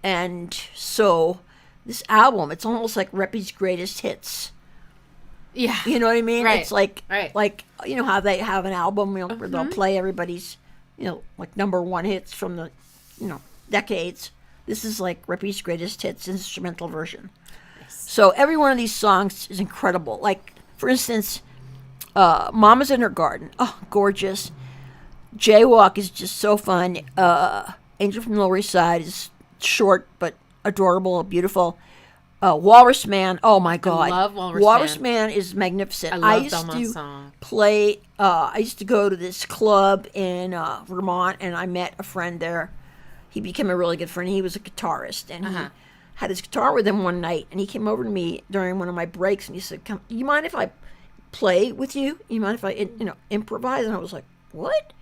And so this album, it's almost like Reppy's greatest hits. Yeah. You know what I mean? Right. It's like, Right. like, how they have an album where they'll play everybody's, like #1 hits from the, decades. This is like Reppy's greatest hits instrumental version. Nice. So every one of these songs is incredible. Like, for instance, Mama's in Her Garden. Oh, gorgeous. Jaywalk is just so fun. Angel from the Lower East Side is short but adorable, beautiful. Walrus Man, oh my God. I love Walrus Man. Walrus Man is magnificent. I love used Belmont's to song. play, I used to go to this club in Vermont, and I met a friend there. He became a really good friend. He was a guitarist, and he had his guitar with him one night, and he came over to me during one of my breaks, and he said, you mind if I play with you? You mind if I, improvise? And I was like, what?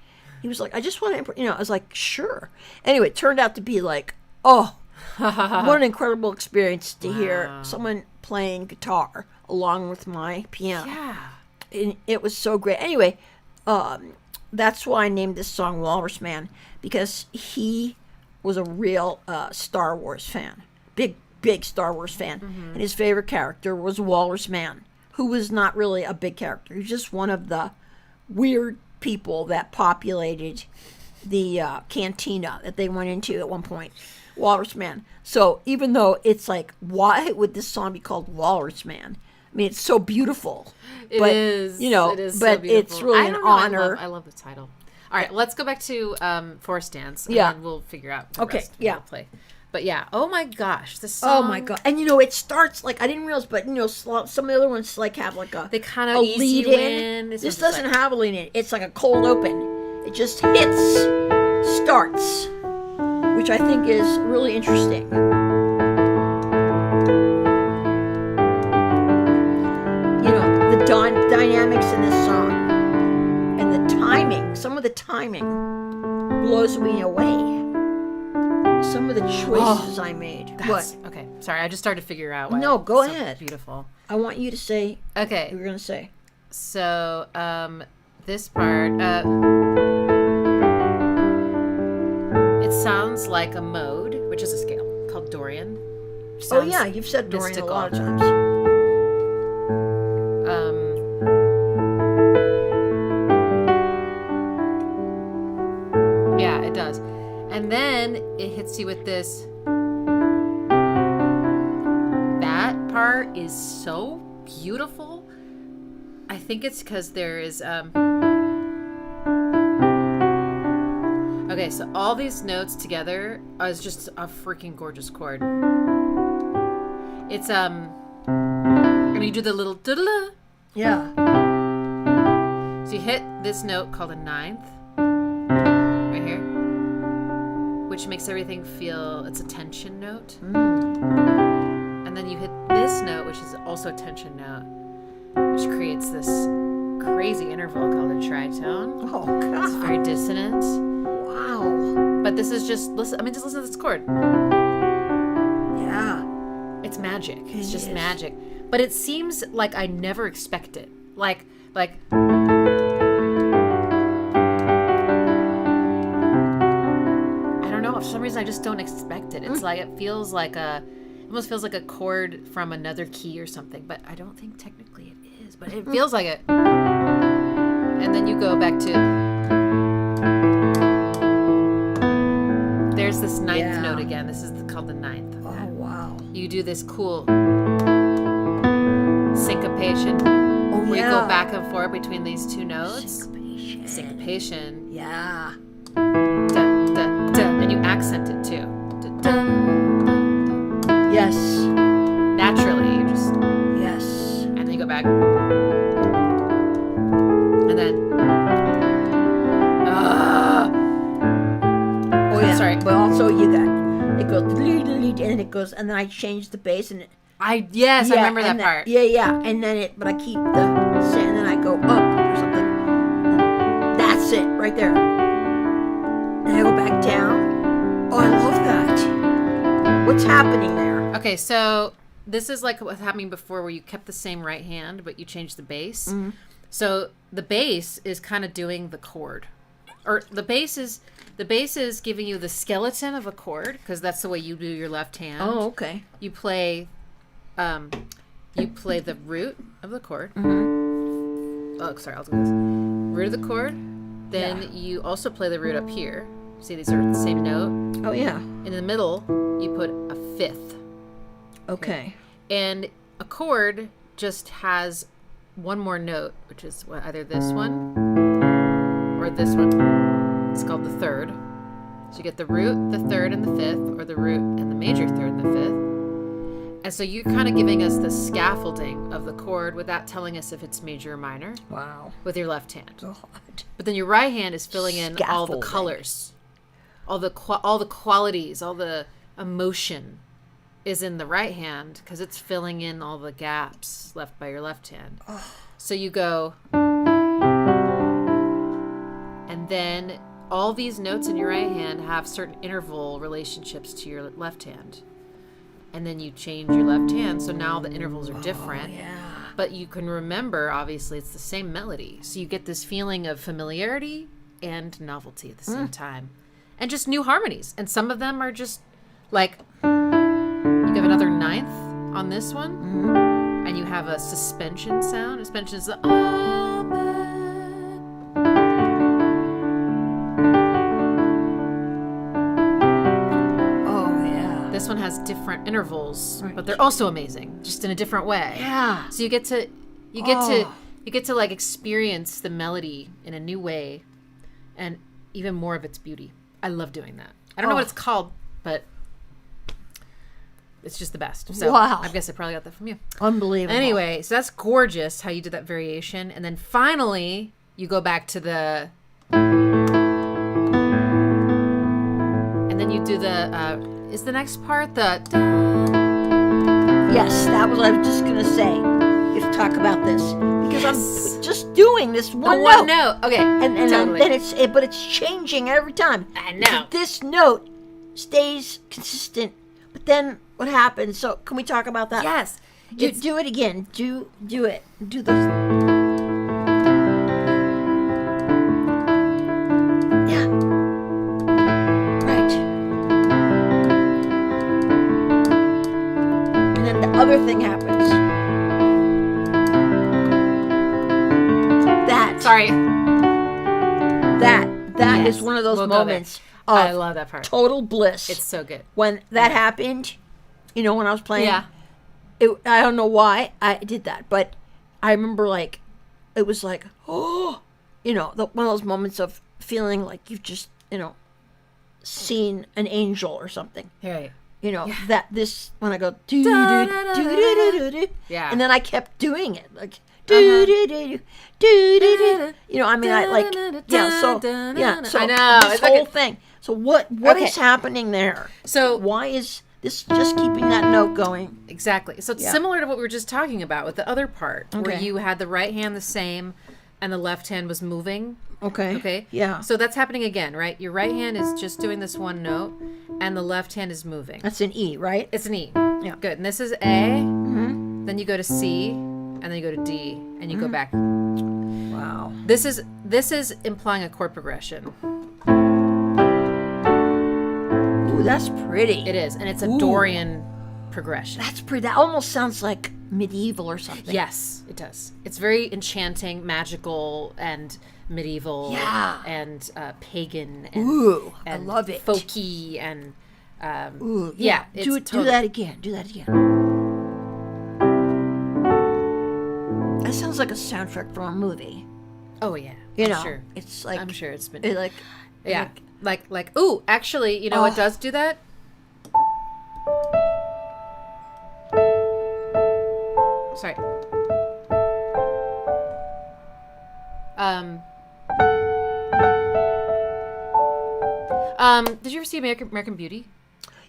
He was like, I just want to, I was like, sure. Anyway, it turned out to be like, oh, What an incredible experience to hear someone playing guitar along with my piano. Yeah. And it was so great. Anyway, that's why I named this song Walrus Man, because he was a real Star Wars fan. Big Star Wars fan. And his favorite character was Walrus Man, who was not really a big character. He was just one of the weird people that populated the cantina that they went into at one point. Walrus Man. So even though it's like, why would this song be called Walrus Man? I mean, it's so beautiful. It is. You know, it is but so beautiful. it's really an honor. I love the title. All right, let's go back to Forest Dance, and Yeah. then we'll figure out the Okay, rest yeah. we'll play. But yeah, oh my gosh, this song. Oh my god! And you know, it starts like I didn't realize, but you know, some of the other ones like have like They kind a of ease lead you in. This This one's doesn't just have a lead in. It's like a cold open. It just hits, starts, which I think is really interesting. You know, the dynamics in this song and the timing. Some of the timing blows me away. Some of the choices I made. What? Okay, sorry, I just started to figure out why. No, go it's so ahead. Beautiful. I want you to say. Okay, You were gonna say. so this part, it sounds like a mode, which is a scale called Dorian. which Oh sounds yeah, you've said Dorian mystical. a lot of times. Yeah, it does. And then it hits you with this. That part is so beautiful. I think it's because there is okay, so all these notes together is just a freaking gorgeous chord. It's and you do the little da-da-da. Yeah. So you hit this note called a ninth right here, which makes everything feel, it's a tension note. And then you hit this note, which is also a tension note, which creates this crazy interval called a tritone. Oh God. It's very dissonant. Wow. But this is just listen to this chord. Yeah. It's magic. It's It just is. magic. But it seems like I never expect it. Like I don't know, for some reason I just don't expect it. It's like it almost feels like a chord from another key or something, but I don't think technically it is, but it feels like it. And then you go back to there's this ninth note again. This is called the ninth. Oh wow. You do this cool syncopation Oh where yeah. you go back and forth between these two notes. Syncopation. Syncopation. Yeah. Da, da, da. And you accent it too. Da, da, da, da. Yes. Naturally, you just, Yes. and then you go back. And then, Oh yeah. Sorry. But also you got it goes and it goes and then I change the bass and it. I remember that and part. Yeah. And then but I keep the and then I go up or something. That's it right there. And I go back down. Oh, I love that. What's happening there? Okay, so this is like what was happening before where you kept the same right hand, but you changed the bass. So the bass is kind of doing the chord. Or the bass is giving you the skeleton of a chord, because that's the way you do your left hand. Oh, okay. You play the root of the chord. Oh, sorry, I'll do this. Root of the chord. Then you also play the root up here. See, these are the same note. Oh yeah. In the middle, you put a fifth. Okay. And a chord just has one more note, which is either this one or this one. It's called the third. So you get the root, the third, and the fifth, or the root and the major third and the fifth. And so you're kind of giving us the scaffolding of the chord without telling us if it's major or minor Wow. with your left hand. God. But then your right hand is filling in all the Scaffolding. colors, all the qualities, all the emotion is in the right hand because it's filling in all the gaps left by your left hand. So you go, and then all these notes in your right hand have certain interval relationships to your left hand. And then you change your left hand, so now the intervals are different. Yeah. But you can remember, obviously, it's the same melody. So you get this feeling of familiarity and novelty at the same time. And just new harmonies. And some of them are just like, you have another ninth on this one, and you have a suspension sound. Suspension is the amen. Oh, yeah. This one has different intervals, but they're also amazing, just in a different way. Yeah. So you get to like experience the melody in a new way, and even more of its beauty. I love doing that. I don't know what it's called, but it's just the best. So wow. I guess I probably got that from you. Unbelievable. Anyway, so that's gorgeous how you did that variation, and then finally you go back to the, and then you do the. Is the next part the? Yes, that was what I was just gonna say. You have to talk about this because I'm just doing this one note. Okay, and totally. then but it's changing every time. I know. This note stays consistent, but then what happens? So can we talk about that? Yes. Do it again. Do it. Do this. Yeah. Right. And then the other thing happens. Sorry. That Yes. is one of those We'll go moments there. I of love that part. total bliss. It's so good. When that happened, when I was playing, Yeah. I don't know why I did that, but I remember it was like, oh, one of those moments of feeling like you've just, seen an angel or something. Right. That this, when I go, do, do, do, do, do, do, do, Yeah. and then I kept doing it, like, do, do, do, do, do, do. I mean, I like, so I know. this It's like whole thing. So what Okay. is happening there? So Why is this just keeping that note going? exactly. So it's Yeah. similar to what we were just talking about with the other part, where Okay. you had the right hand the same, and the left hand was moving. Okay. Okay. Yeah. So that's happening again, right? Your right hand is just doing this one note, and the left hand is moving. That's an E, right? It's an E. Yeah. Good. And this is A. Then you go to C, and then you go to D, and you go back. Wow. This is implying a chord progression. Ooh, that's pretty. It is, and it's a Ooh. Dorian progression. That's pretty. That almost sounds like medieval or something. Yes, it does. It's very enchanting, magical, and medieval, Yeah. and pagan, and, Ooh, I and love it. folky, and Ooh, yeah. Do it's it. totally- Do that again. Do that again. That sounds like a soundtrack from a movie. Oh yeah, I'm I'm sure. It's like I'm sure it's been. it like Yeah, like. Ooh, actually, what does do that? Sorry. Did you ever see American Beauty?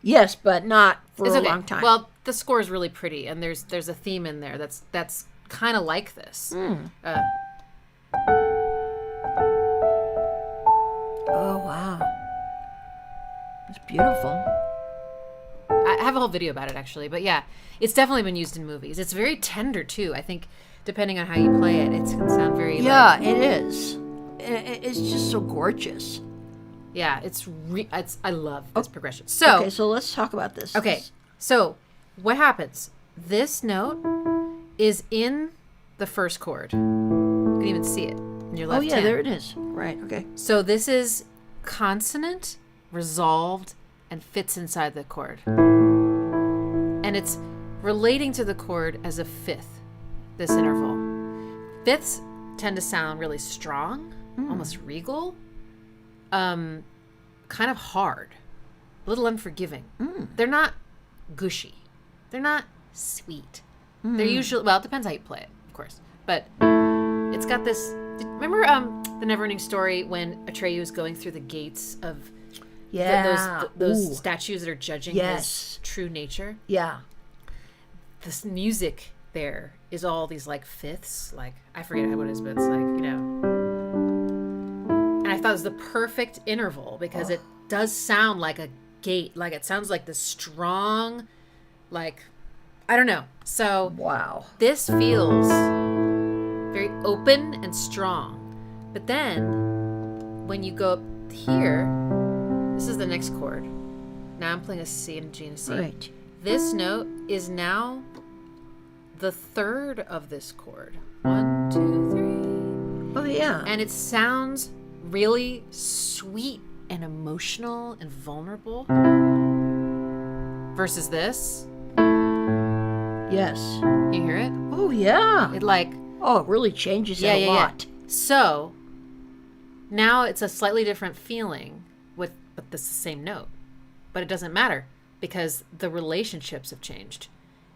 yes, but not for It's a okay. long time. Well, the score is really pretty, and there's a theme in there that's kind of like this. oh wow, it's beautiful. I have a whole video about it actually, but yeah, it's definitely been used in movies. It's very tender too. I think depending on how you play it, it can sound very Yeah, it is. It's just so gorgeous. yeah. It's I love this progression. So Okay, so let's talk about this. okay, so what happens? This note is in the first chord. You can even see it in your Oh left yeah, hand. there it is. Right. Okay. So this is consonant, resolved, and fits inside the chord. And it's relating to the chord as a fifth, this interval. Fifths tend to sound really strong, almost regal, kind of hard, a little unforgiving. They're not gushy. They're not sweet. They're usually, well, it depends how you play it, of course. But it's got this, remember the Neverending Story when Atreyu is going through the gates of Yeah. those Ooh. statues that are judging Yes. his true nature? Yeah. This music there is all these like fifths, like I forget what it is, but it's like, and I thought it was the perfect interval because it does sound like a gate. Like it sounds like the strong, like, I don't know. So Wow. this feels very open and strong. But then when you go up here, this is the next chord. Now I'm playing a C and a G and a C. Right. This note is now the third of this chord. 1, 2, 3. Oh, yeah. And it sounds really sweet and emotional and vulnerable. Versus this. Yes. You hear it? Oh, yeah. It like... Oh, it really changes it a lot. So, now it's a slightly different feeling but this is the same note. But it doesn't matter because the relationships have changed.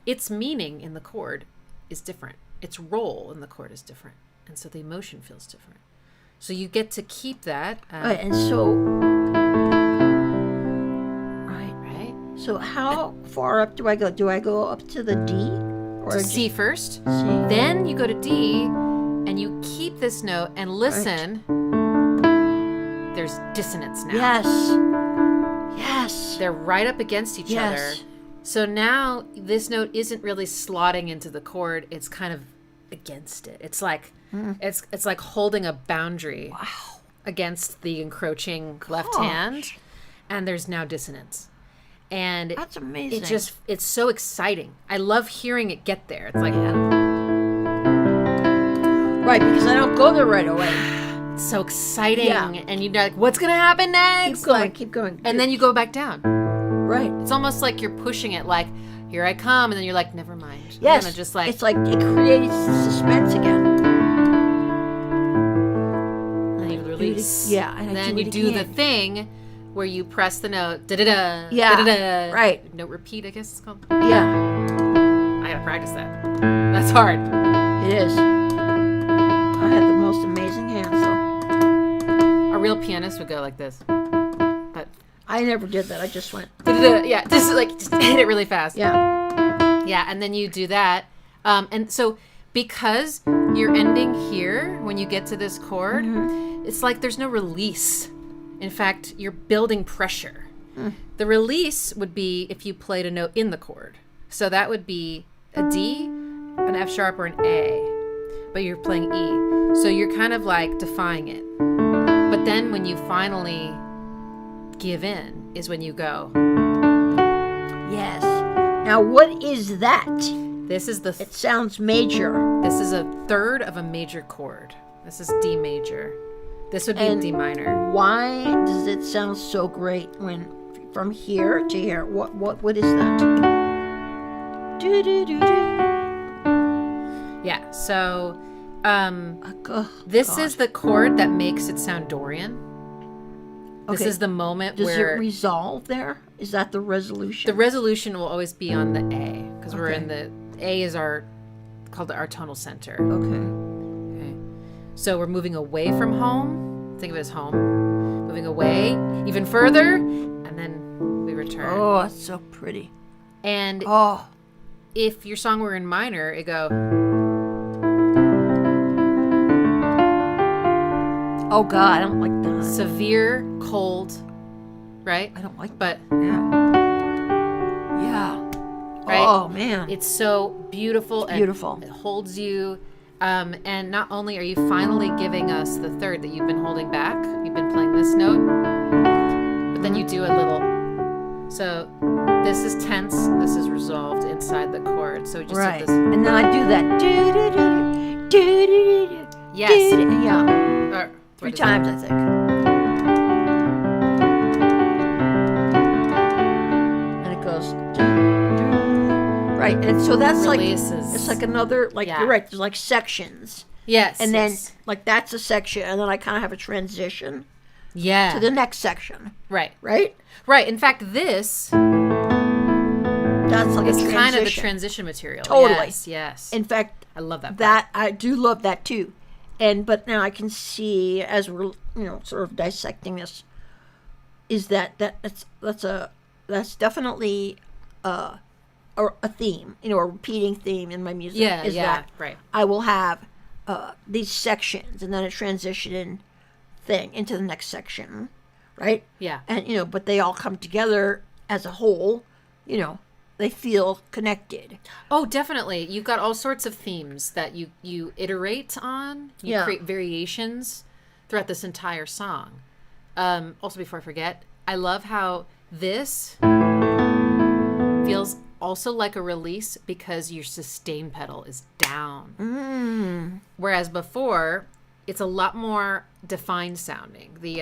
Its meaning in the chord is different. Its role in the chord is different. And so the emotion feels different. So you get to keep that. Right, and so... Right. So how far up do I go? Do I go up to the D? Or To C first. C? Then you go to D, and you keep this note and listen. There's dissonance now. Yes. They're right up against each other. So now this note isn't really slotting into the chord. It's kind of against it. It's like it's like holding a boundary against the encroaching left hand, and there's now dissonance. And That's amazing. It's so exciting. I love hearing it get there. It's like right, because I don't go there right away. it's so exciting. Yeah. And you're like, what's gonna happen next? Keep going. And then you go back down. Right. It's almost like you're pushing it, like, here I come, and then you're like, never mind. Yes. I'm gonna just like, it's like it creates suspense again. and you release. Yeah, and I then do you it do the again. thing where you press the note, da-da-da, Yeah, da-da-da. right. Note repeat, I guess it's called. Yeah, I gotta practice that. That's hard. it is. I had the most amazing hands, though. A real pianist would go like this. But, I never did that. I just went. da-da-da, yeah, just hit it really fast. Yeah. Yeah, and then you do that. And so because you're ending here when you get to this chord, it's like there's no release. In fact, you're building pressure. The release would be if you played a note in the chord. So that would be a D, an F sharp, or an A. But you're playing E. So you're kind of like defying it. But then when you finally give in is when you go. Yes. Now, what is that? This is It sounds major. This is a third of a major chord. This is D major. This would be And D minor. Why does it sound so great when from here to here? What is that? Do do do do. Yeah. So, Oh, this God. is the chord that makes it sound Dorian. This Okay. is the moment Does where it resolve there? Is that the resolution? the resolution will always be on the A because we're Okay. in the A is called our tonal center. Okay. Okay. So we're moving away from home. Think of it as home. Moving away even further, and then we return. Oh, it's so pretty. And Oh, if your song were in minor, it'd go. oh God, I don't like that. Severe cold, right? I don't like But Yeah. Yeah. Right? Oh man. it's so beautiful. It's beautiful. And it holds you. And not only are you finally giving us the third that you've been holding back, you've been playing this note, but then you do a little. So this is tense. This is resolved inside the chord. So we just Right. hit this. And then I do that. Do do do do do do. Yes. Yeah. Or, 3 what is times, I think. And it goes. Right, and so that's Releases. it's like another, like Yeah. you're right, there's like sections. it? Yes. And then, yes. like, that's a section, and then I kind of have a transition Yeah. to the next section, Right. right? Right. In fact, this That's like is a transition. kind of the transition material. Totally. Yes. Yes. In fact, I love that. that I do love that too. But now I can see, as we're, sort of dissecting this, is that's definitely a theme, a repeating theme in my music. Yeah. is Yeah. that Right. I will have these sections and then a transition thing, into the next section, right? Yeah. And, but they all come together as a whole, they feel connected. Oh, definitely. You've got all sorts of themes that you iterate on. You create variations throughout this entire song. Also, before I forget, I love how this feels also like a release because your sustain pedal is down. Whereas before, it's a lot more defined sounding. The,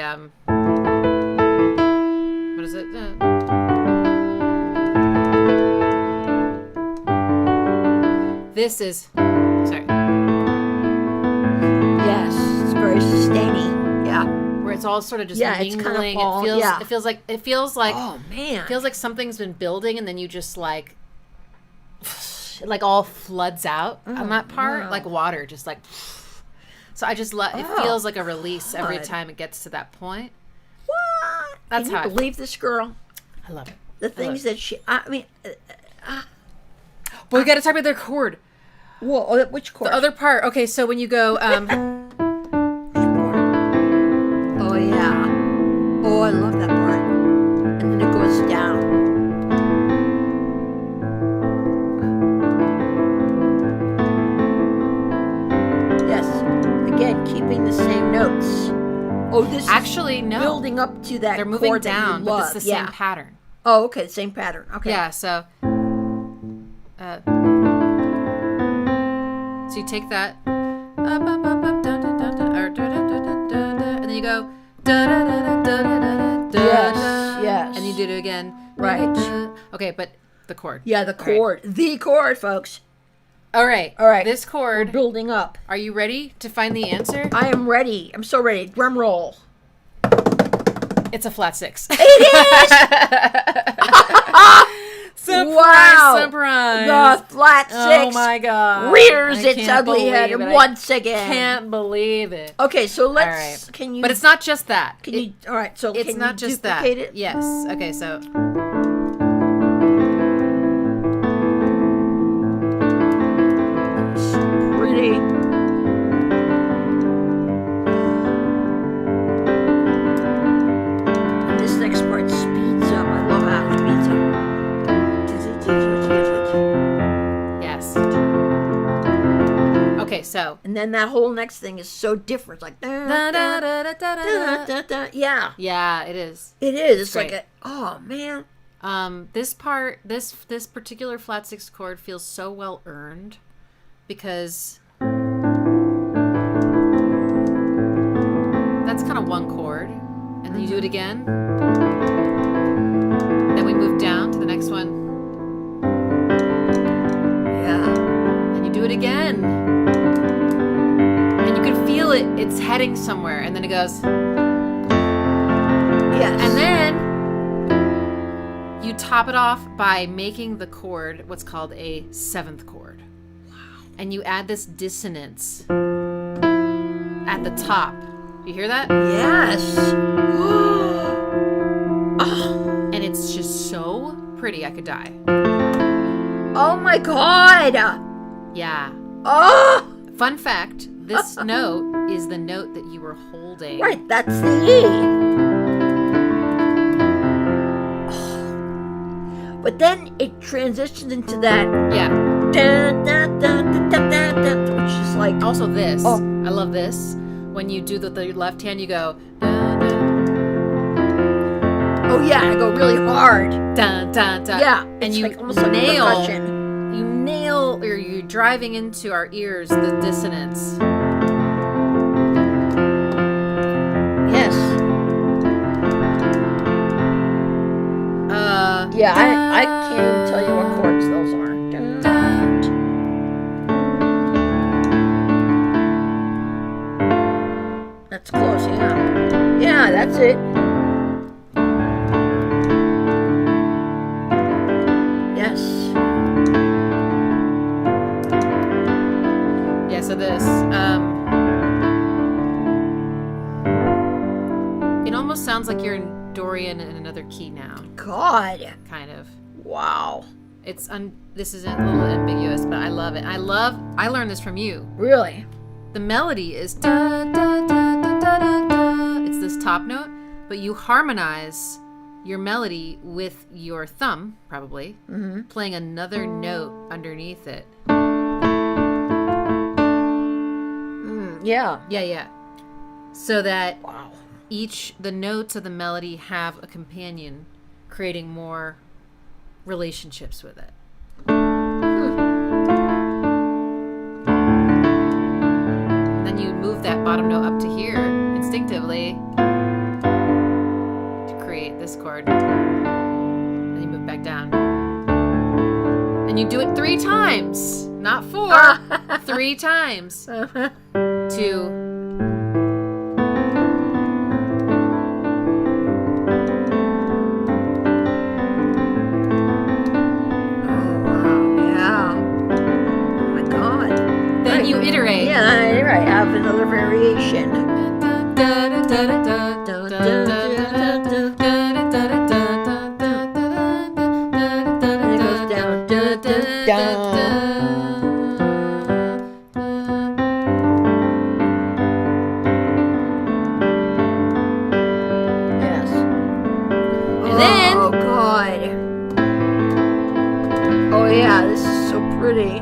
what is it? This is, sorry. Yes, it's very sustaining. Yeah. Where it's all sort of just Yeah, it's mingling. kind of all, It feels like oh man, it feels like something's been building and then you just like it like all floods out on that part, like water, just like. So I just love. It feels like a release every time it gets to that point. What? That's Can you believe this girl? I love it. The things that she. I mean. But we got to talk about their chord. Well, which chord? The other part. Okay, so when you go. Oh yeah. Oh, I love that part. And then it goes down. Yes. Again, keeping the same notes. Oh, this actually is no building up to that. They're moving chord down, that you love. but it's the same pattern. Oh, okay, same pattern. Okay. Yeah. So you take that, and then you go. Yes. And you do it again. Right. Okay, but the chord. Yeah, the chord. Right. The chord, folks. All right. This chord. We're building up. Are you ready to find the answer? I am ready. I'm so ready. Drum roll. It's a flat 6. It is! Surprise! The flat 6. Oh my god. Rears its ugly head once again. Can't believe it. Okay, so let's. All right. Can you? But it's not just that. All right. So it's can not you just that. duplicate it? Yes. Okay. So. It's pretty. And this next part speeds up. I love how it speeds up. Yes. Okay, so. And then that whole next thing is so different. Like. Yeah. Yeah, it is. It is. It's great. like oh man. This part, this particular flat 6 chord feels so well earned because that's kind of one chord, and then you do it again. Then we move down to the next one. Yeah. And you do it again. And you can feel it. It's heading somewhere. And then it goes. Yes. And then you top it off by making the chord what's called a 7th chord. Wow. And you add this dissonance at the top. You hear that? Yes. And it's just so pretty. I could die. Oh my god. Yeah. Oh. Fun fact, this note is the note that you were holding. Right, that's the E. But then it transitions into that. Yeah. Which is like. Also this. I love this. When you do the left hand, you go. Oh yeah, I go really hard. Dun, dun, dun. Yeah. And you like almost nail. Like percussion. You nail, or you're driving into our ears the dissonance. Yes. Yeah, I can't even tell you what chords those are. That's close, yeah. Yeah, that's it. Yes. Yeah, so this, it almost sounds like you're in Dorian in another key now. God. Kind of. Wow. It's this is a little ambiguous, but I love it. I learned this from you. Really? The melody is da da da da da da da, top note, but you harmonize your melody with your thumb, probably, playing another note underneath it. Yeah. Yeah. So that Wow. the notes of the melody have a companion, creating more relationships with it. Then you move that bottom note up to here instinctively to create this chord. Then you move back down. And you do it 3 times, not 4, 3 times. To then you iterate. Yeah, right. Have another variation. And it goes down. Yes. And then Oh God. Oh yeah, this is so pretty.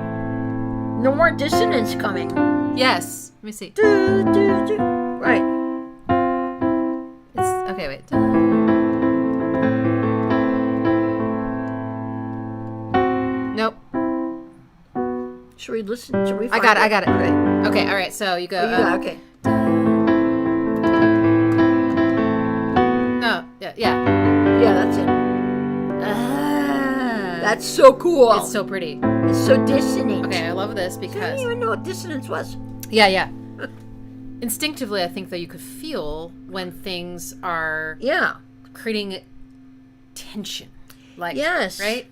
No more dissonance coming. yes, let me see. Do, do, do. Right. It's okay. Wait. Nope. Should we listen? Should we? I got it. Okay. Okay. All right. So you go. Oh, you got it, okay. No. Yeah. Yeah, that's it. That's so cool. It's so pretty. It's so dissonant. Okay, I love this I because didn't even know what dissonance was. yeah. Instinctively, I think that you could feel when things are Yeah. creating tension, like Yes. right?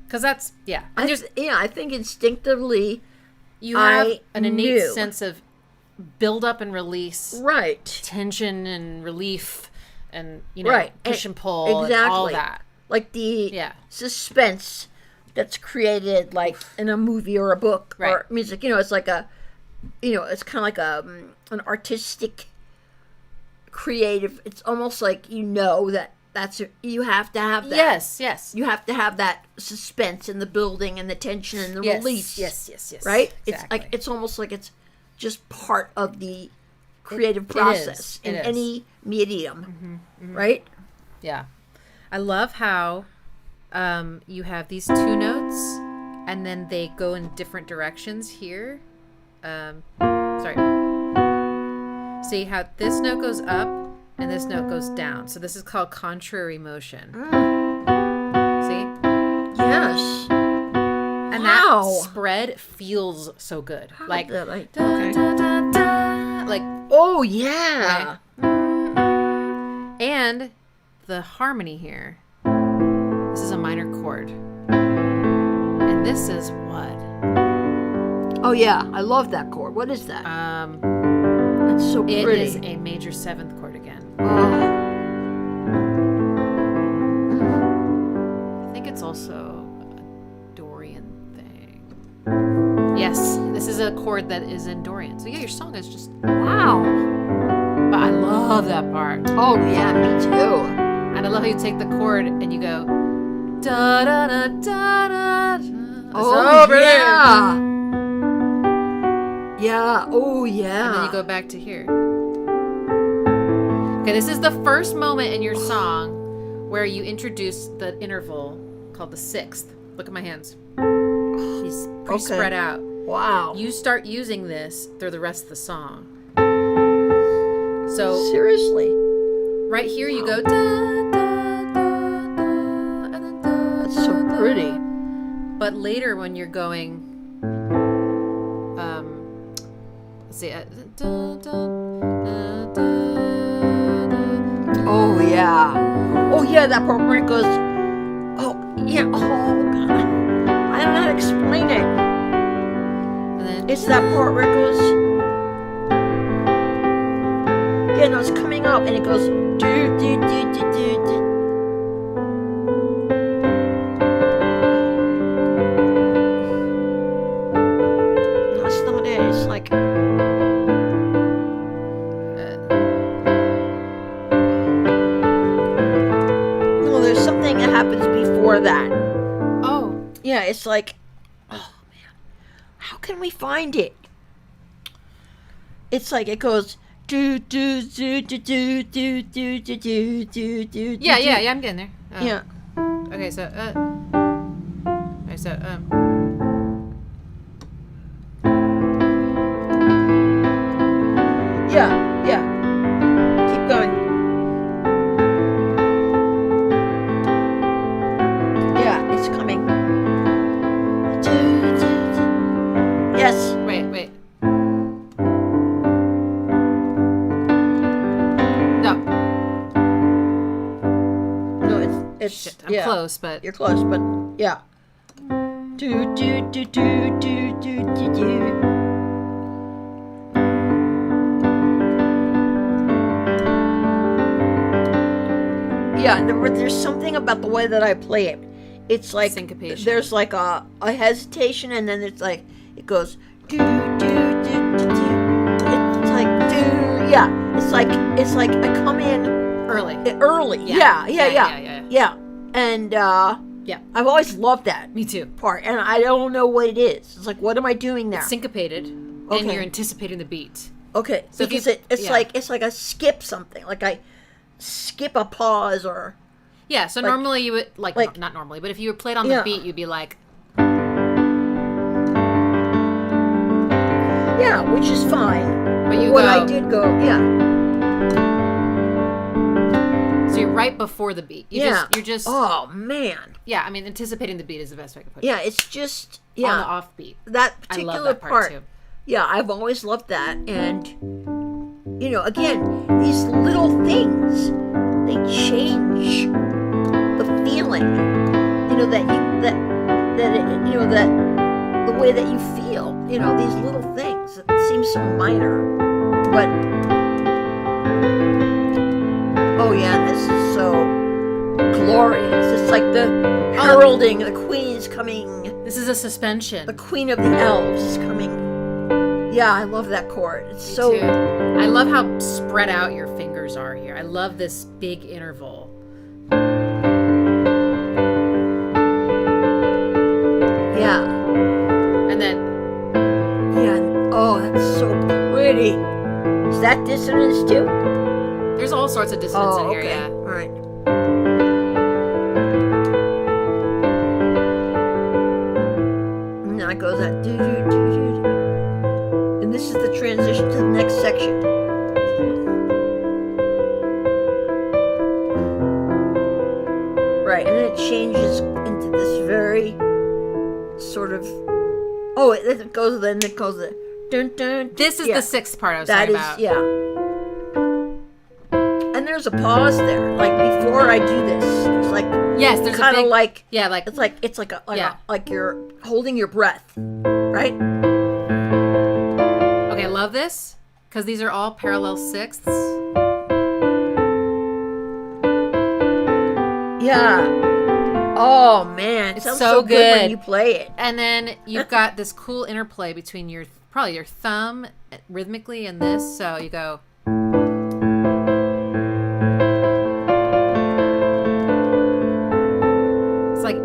Because that's and I think instinctively, you have I an innate knew. sense of build up and release, right. tension and relief, and Right. push and pull, and all that. Like the Yeah. suspense that's created like in a movie or a book or Right. music. It's like it's kind of like an artistic, creative. It's almost like you have to have that. Yes. You have to have that suspense and the building and the tension and the release. Yes. Right? Exactly. It's almost like it's just part of the creative process It in is. any medium. Right? Yeah. I love how you have these 2 notes and then they go in different directions here. Sorry. See how this note goes up and this note goes down. So this is called contrary motion. See? Yes. And Wow. that spread feels so good. Like, Da, da, da, like, oh yeah. and the harmony here. This is a minor chord. And this is what? Oh yeah. I love that chord. What is that? It's so It pretty. is a major 7th chord again. Oh. I think it's also a Dorian thing. Yes, this is a chord that is in Dorian. So yeah, your song is just Wow. But I love that part. Oh yeah, me too. And I love how you take the chord and you go da da da da da. Oh So pretty. yeah. Yeah. Oh yeah. And then you go back to here. Okay, this is the first moment in your song where you introduce the interval called the 6th. Look at my hands. He's pretty spread out. Wow. You start using this through the rest of the song. So Seriously. right here you go da da da da and then da. That's so pretty. But later when you're going let's see da, da, da, da, Oh yeah. Oh yeah, that part where it goes. Oh yeah. Oh god. I don't know how to explain it. and then It's that part where it goes. Yeah, no, it's coming up and it goes. Do do do do do do. That's not it. It's like. Yeah, it's like, oh man, how can we find it? It's like it goes do do do do do do do do do do do. Yeah, I'm getting there. Yeah. Okay, so Yeah. Keep going. Yeah, it's coming. Yes. wait. No. No, it's Shit, I'm close, but you're close, but yeah. Do do do do do do do do. Yeah, there's something about the way that I play it. It's like syncopation. There's like a hesitation, and then it's like it goes do do do do do. It's like do. Yeah, it's like I come in early. Yeah. And yeah, I've always loved that. Me too. Part, and I don't know what it is. It's like, what am I doing there? It's syncopated, and you're anticipating the beat. Okay, so because it's like I skip something, like I skip a pause or. Yeah, so like, normally you would like not normally, but if you were played on the beat, you'd be like. Yeah, which is fine. But you what go, I did go, So you're right before the beat. You're just. Oh man. Yeah, I mean, anticipating the beat is the best way to put it. Yeah, it's just on the off beat. That particular I love that part too. Yeah, I've always loved that, and again, these little things, they change the feeling. That the way that you feel. These little things. It seems so minor, but oh yeah, this is so glorious. It's like the heralding, the queen's coming. This is a suspension. The queen of the elves is coming. Yeah, I love that chord. It's Me so. too. I love how spread out your fingers are here. I love this big interval. Yeah. And then. Yeah. Oh, that's so pretty. Is that dissonance too? There's all sorts of dissonance in here. Okay. Yeah. All right. And now it goes that do do do do do. And this is the transition to the next section. Right, and then it changes into this very sort of. Oh, it goes then. It goes the. Dun, dun, This is the sixth part I was that talking is, about. yeah. And there's a pause there, like before I do this. It's like there's kind of like it's like you're holding your breath, right? Okay, I love this because these are all parallel sixths. Yeah. Oh man, it sounds so good when you play it. And then you've got this cool interplay between probably your thumb rhythmically and this. So you go.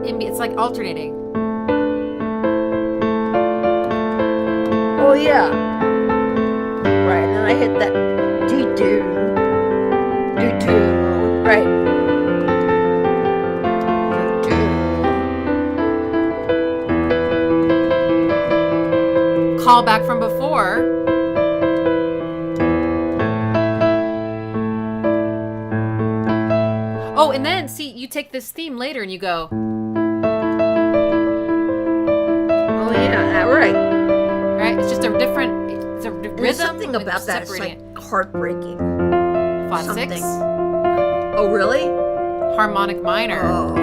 It's like alternating. Oh yeah. Right, and then I hit that do do right. Call back from before. Oh, and then see, you take this theme later and you go. Oh yeah, right. Right, it's just a different. It's a rhythm. There's something about that. It's like heartbreaking. Font 6. Oh really? Harmonic minor. Oh.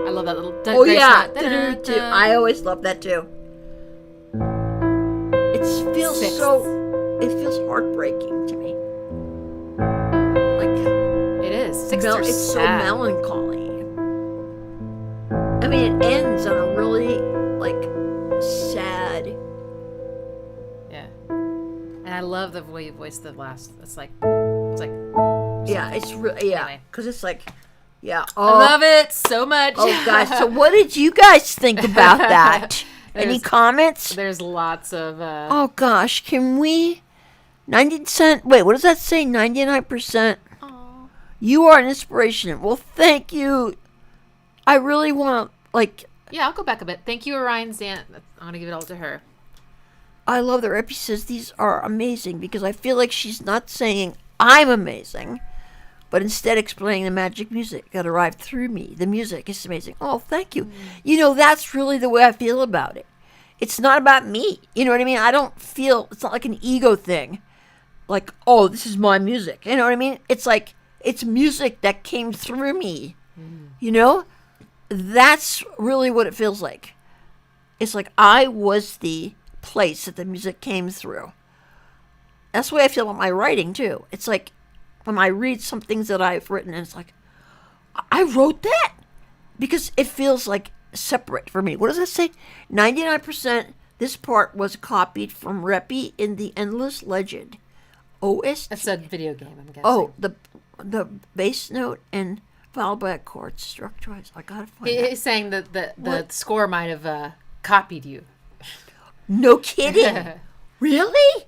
I love that little. Oh yeah, I always love that too. It feels It feels heartbreaking to me. Like it is. Sixths are it's sad. so melancholy. I mean, it ends on a really sad. Yeah, and I love the way you voice the last. It's like. Yeah, it's really Anyway. because it's like. Yeah. I love it so much. Oh, gosh. So what did you guys think about that? Any comments? There's lots of... Oh, gosh. Can we... 90%... Wait, what does that say? 99%? Aw. You are an inspiration. Well, thank you. I really want to, like... Yeah, I'll go back a bit. Thank you, Orion Zant. I'm going to give it all to her. I love that Reppy says these are amazing because I feel like she's not saying I'm amazing, but instead explaining the magic music that arrived through me. The music is amazing. Oh, thank you. You know, that's really the way I feel about it. It's not about me. You know what I mean? I don't feel, it's not like an ego thing. Like, oh, this is my music. You know what I mean? It's like, it's music that came through me. You know? That's really what it feels like. It's like I was the place that the music came through. That's the way I feel about my writing too. It's like when I read some things that I've written and it's like, I wrote that because it feels like separate for me. What does that say? 99%. This part was copied from Reppy in the Endless Legend. OST. That's a video game, I'm guessing. Oh, the bass note and followed by a chord struck twice. I gotta find it. He's saying that the score might have copied you. No kidding. Really?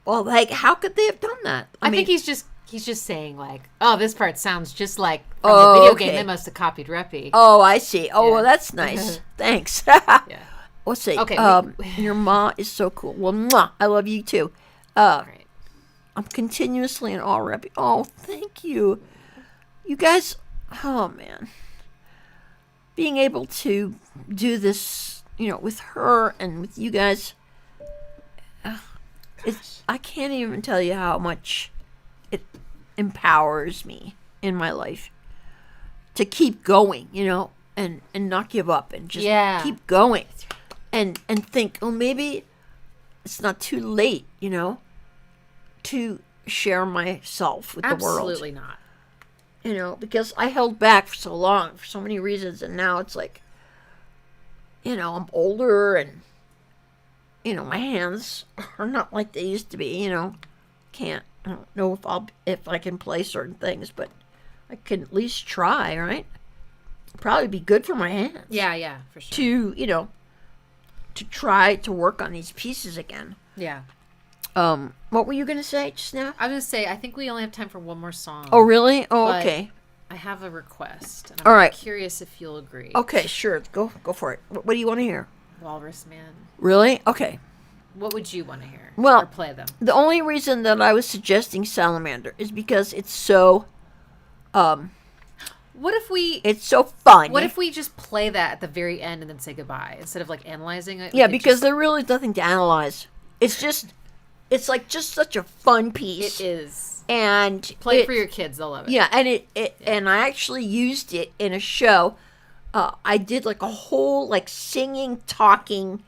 Well, like, how could they have done that? I think he's just saying like, oh, this part sounds just like from the video game. They must have copied Reppy. Oh, I see. Oh, Yeah. well, that's nice. Thanks. Yeah. Let's see. Okay. Your ma is so cool. Well, mwah, I love you too. Right. I'm continuously in awe, Reppy. Oh, thank you. You guys, oh man. Being able to do this, you know, with her and with you guys, I can't even tell you how much it empowers me in my life to keep going, you know, and not give up and just keep going and think, oh, maybe it's not too late, you know, to share myself with the world. Absolutely not. You know, because I held back for so long for so many reasons, and now it's like, you know, I'm older and, you know, my hands are not like they used to be, you know. I don't know if I can play certain things, but I can at least try, right? Probably be good for my hands. Yeah, for sure. To, you know, to try to work on these pieces again. Yeah. What were you going to say just now? I was going to say, I think we only have time for one more song. Oh, really? Oh, But okay. I have a request. And All right. Curious if you'll agree. Okay, sure. Go for it. What do you want to hear? Walrus Man. Really? Okay. What would you want to hear? Well, or play them? The only reason that I was suggesting Salamander is because it's so, What if we it's so fun. What if we just play that at the very end and then say goodbye instead of like analyzing it? Yeah, because there really is nothing to analyze. It's like just such a fun piece. it is. And Play it for your kids; they'll love it. Yeah, and and I actually used it in a show. I did like a whole like singing, talking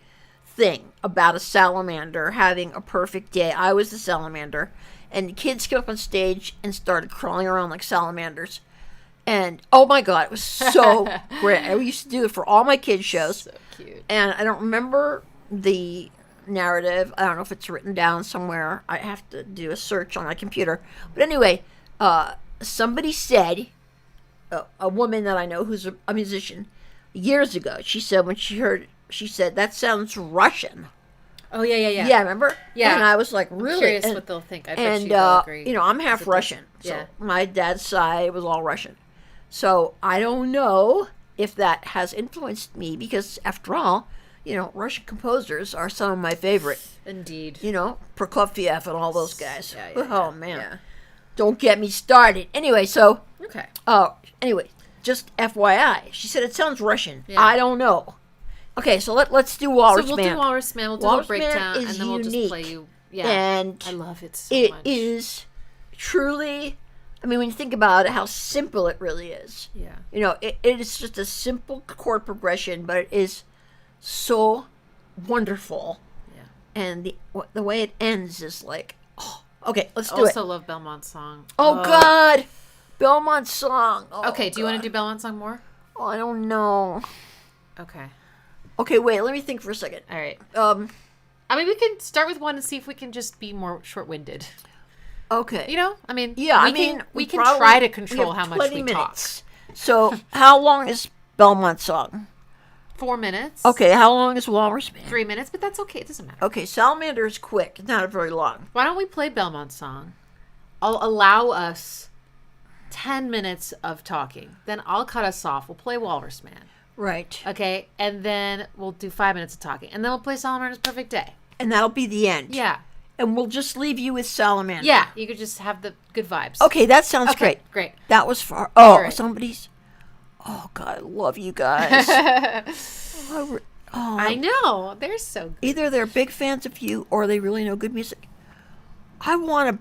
thing about a salamander having a perfect day. I was the salamander, and the kids came up on stage and started crawling around like salamanders. And oh my god, it was so great. I used to do it for all my kids' shows. So cute. And I don't remember the narrative. I don't know if it's written down somewhere. I have to do a search on my computer. But anyway, somebody said, a woman that I know who's a musician, years ago, she said when she said, that sounds Russian. Oh, yeah. Yeah, remember? Yeah. And I was like, I'm really? curious And, what they'll think. I bet and they'll agree. you know, I'm half Russian. So yeah. my dad's side was all Russian. So I don't know if that has influenced me because, after all, you know, Russian composers are some of my favorite. Indeed. You know, Prokofiev and all those guys. Yeah, Oh, man. Yeah. Don't get me started. Anyway, so... Okay. Anyway, just FYI. She said it sounds Russian. Yeah. I don't know. Okay, so let's do Walrus So we'll Man. do Walrus Man. We'll do Walrus a breakdown, Man and is then we'll just unique. play you. Yeah. And I love it so it much. is truly... I mean, when you think about it, how simple it really is. Yeah. You know, it is just a simple chord progression, but it is so wonderful. Yeah. And the way it ends is like, oh, okay, let's do Also it. love Belmont's song. Oh, God. Belmont's song. Oh, Okay, do you want to God. do Belmont's song more? Oh, I don't know. Okay. Okay, wait, let me think for a second. All right. Um, I mean, we can start with one and see if we can just be more short-winded. okay. You know? I mean, Yeah, we can we try to probably- control we have how much 20 we minutes. So, how long is Belmont song? 4 minutes. Okay, how long is Walrus Man? 3 minutes, but that's okay. It doesn't matter. Okay, Salamander is quick. It's not very long. Why don't we play Belmont song? I'll allow us 10 minutes of talking. Then I'll cut us off. We'll play Walrus Man. Right. Okay? And then we'll do 5 minutes of talking. And then we'll play Salamander's Perfect Day. And that'll be the end. Yeah. And we'll just leave you with Salamander. Yeah. You could just have the good vibes. Okay, that sounds great. Great. That was far. Oh, right. somebody's. Oh, God, I love you guys. I know. They're so good. Either they're big fans of you or they really know good music. I want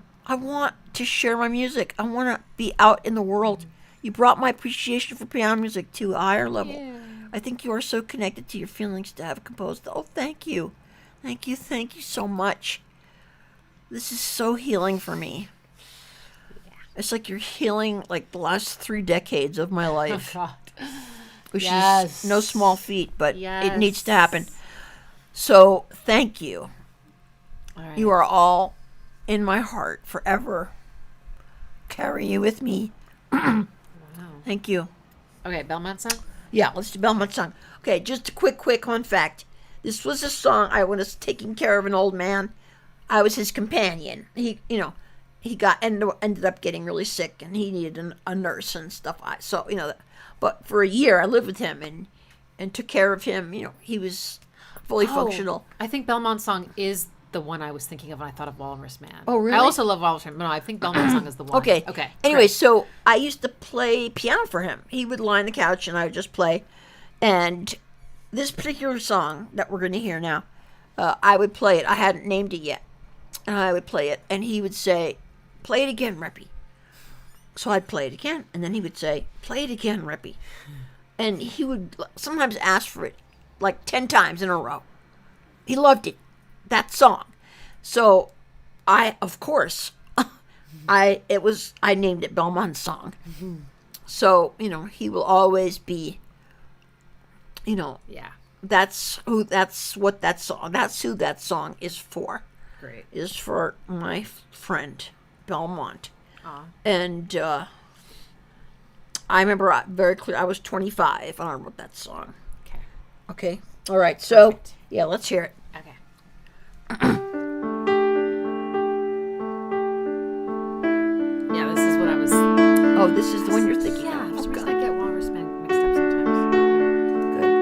to share my music. I want to be out in the world. You brought my appreciation for piano music to a higher level. Yeah. I think you are so connected to your feelings to have composed. Oh, thank you. Thank you so much. This is so healing for me. Yeah. It's like you're healing like the last 3 decades of my life. Oh, God. Which Yes. is no small feat, but Yes. it needs to happen. So, thank you. All right. You are all in my heart forever. Carry you with me. Wow. Thank you. Okay, Belmont song? Yeah, let's do Belmont song. Okay, just a quick fun fact. This was a song I was taking care of an old man. I was his companion. He ended up getting really sick, and he needed a nurse and stuff. But for a year I lived with him and took care of him. He was fully functional. I think Belmont song is the one I was thinking of when I thought of Walrus Man. Oh, really? I also love Walrus Man, but no, I think Belmont song is the one. Okay. Okay. Anyway, great. so I used to play piano for him. He would lie on the couch and I would just play. And this particular song that we're going to hear now, I would play it. I hadn't named it yet. And I would play it. And he would say, "Play it again, Reppy." So I'd play it again. And then he would say, "Play it again, Reppy." And he would sometimes ask for it like 10 times in a row. He loved it. That song. So I, of course, I named it Belmont Song. Mm-hmm. So, he will always be, Yeah. that's who that song is for. Great. Is for my friend Belmont. Aw. And I remember very clear, I was 25 when I wrote that song. Okay. Okay. All right. So, Perfect. yeah, let's hear it. Okay. Yeah, this is what I was. Oh, this is the one you're thinking Yeah, of. for some Okay. reason I get Walrus Man mixed up sometimes. Good.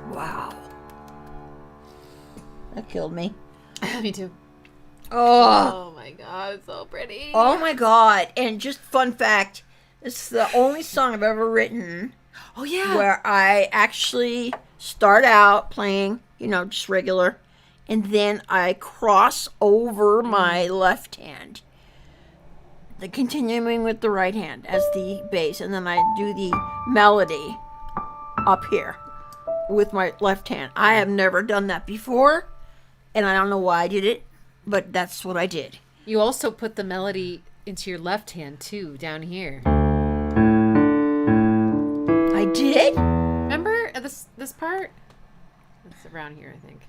Wow. That killed me. Me too. Oh. Oh my god, it's so pretty. Oh my god. And just fun fact, this is the only song I've ever written Oh yeah. where I actually start out playing, just regular, and then I cross over my left hand, continuing with the right hand as the bass, and then I do the melody up here with my left hand. I have never done that before, and I don't know why I did it, but that's what I did. You also put the melody into your left hand too, down here. I did? Remember this part? It's around here, I think.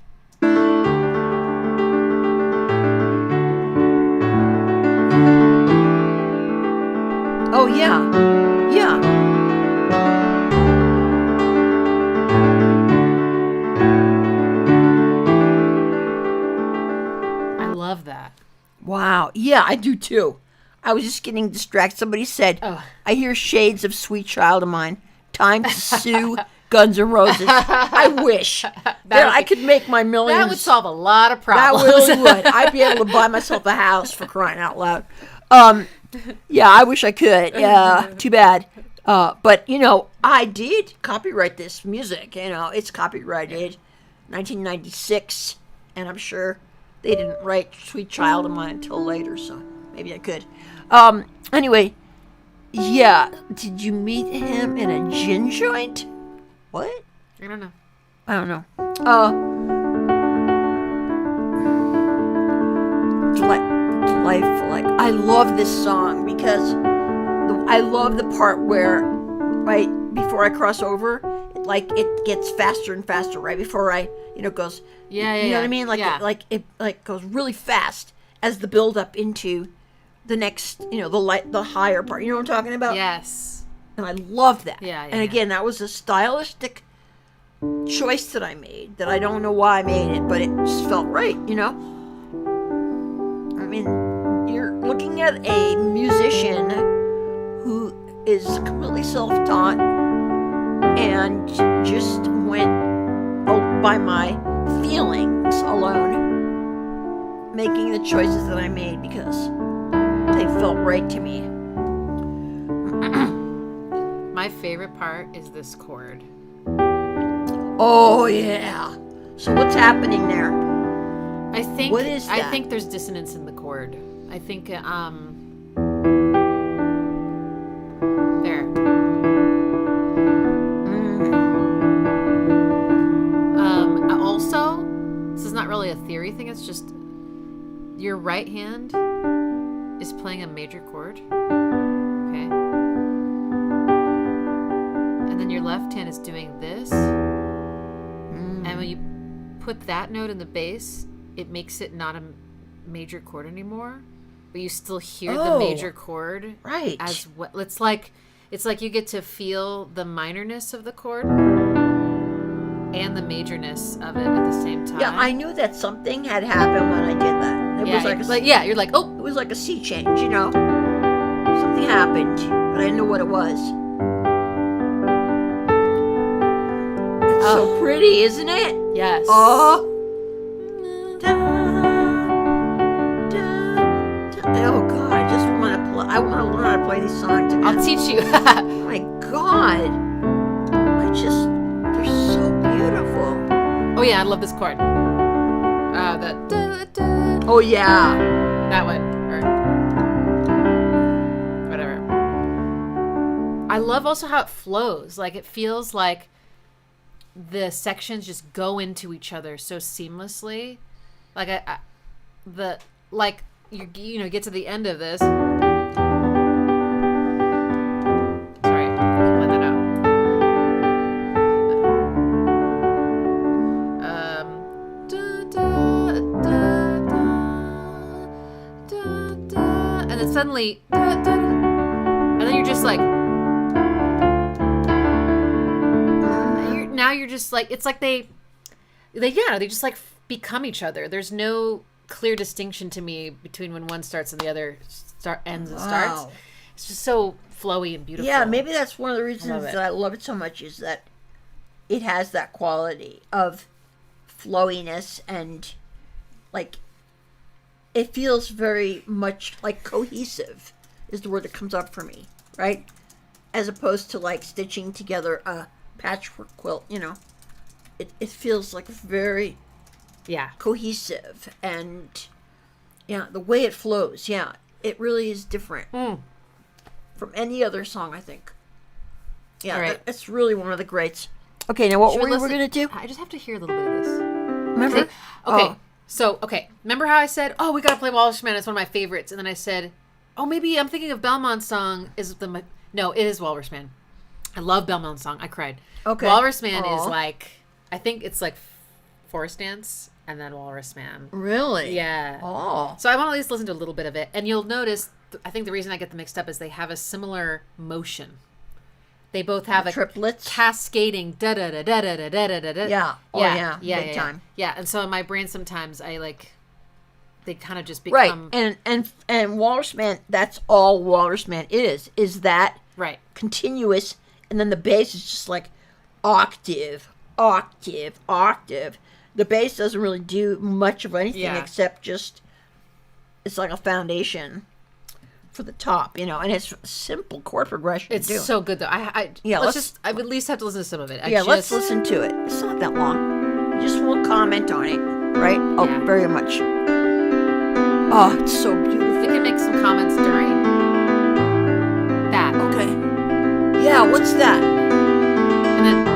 Oh, yeah. Yeah. I love that. Wow. Yeah, I do too. I was just getting distracted. Somebody said, Oh. I hear shades of Sweet Child of Mine. Time to sue Guns N' Roses. I wish. Then I could make my millions. That would solve a lot of That problems. really would. I'd be able to buy myself a house, for crying out loud. Yeah, I wish I could. Yeah, too bad. But, I did copyright this music. It's copyrighted 1996. And I'm sure they didn't write Sweet Child of Mine until later, so maybe I could. Anyway, yeah. Did you meet him in a gin joint? What? I don't know. I don't know. Delightful. I love this song because I love the part where, right before I cross over, it gets faster and faster. Right before I, goes. Yeah. You know what I mean? Yeah. It goes really fast as the build up into the next, the higher part. You know what I'm talking about? Yes. And I love that. Yeah. And again, that was a stylistic choice that I made that I don't know why I made it, but it just felt right, I mean, you're looking at a musician who is completely self-taught and just went by my feelings alone, making the choices that I made because they felt right to me. My favorite part is this chord. Oh yeah. So what's happening there? I think What is I that? think there's dissonance in the chord. I think there. Also, this is not really a theory thing, it's just your right hand is playing a major chord. Okay. And then your left hand is doing this. And when you put that note in the bass, it makes it not a major chord anymore, but you still hear the major chord Right. as well. It's like you get to feel the minorness of the chord and the majorness of it at the same time. Yeah, I knew that something had happened when I did that. It was you're like, oh, it was like a sea change, Something happened, but I didn't know what it was. It's so pretty, isn't it? yes. Oh. Oh God, I just want to play. I want to learn how to play these songs again. I'll teach you. Oh my God, they're so beautiful. Oh yeah, I love this chord. Oh yeah. That one, or whatever. I love also how it flows. Like it feels like the sections just go into each other so seamlessly. Like you get to the end of this. Sorry, let that out. And then suddenly, and then you're just like. Now you're just like, it's like they just like become each other. There's no clear distinction to me between when one starts and the other ends and starts. It's just so flowy and beautiful. Yeah, maybe that's one of the reasons it. that I love it so much is that it has that quality of flowiness and like it feels very much like cohesive is the word that comes up for me, right? As opposed to like stitching together a patchwork quilt, it feels like very cohesive, and the way it flows, it really is different from any other song, I think. Yeah, right. It's really one of the greats. Okay, now what we're going to do? I just have to hear a little bit of this. Remember? Okay. So, remember how I said, "Oh, we got to play Walrus Man. It's one of my favorites." And then I said, "Oh, maybe I'm thinking of Belmont's song no, it is Walrus Man. I love Belmont's song. I cried." Okay. Walrus Man is like, I think it's like Forest Dance and then Walrus Man. Really? Yeah. Oh. So I want to at least listen to a little bit of it. And you'll notice, I think the reason I get them mixed up is they have a similar motion. They both have triplets, cascading da da da da da da da da da. Yeah. Oh yeah. Big time. Yeah. And so in my brain sometimes they kind of just become right. And Walrus Man. That's all Walrus Man is that right continuous, and then the bass is just like octave, octave, octave. The bass doesn't really do much of anything except just it's like a foundation for the top, and it's simple chord progression. It's too. so good though. I would at least have to listen to some of it. Let's listen to it. It's not that long. Just we'll comment on it, right? Oh, very much. Oh, it's so beautiful. We can make some comments during that. Okay. Yeah, what's that? And then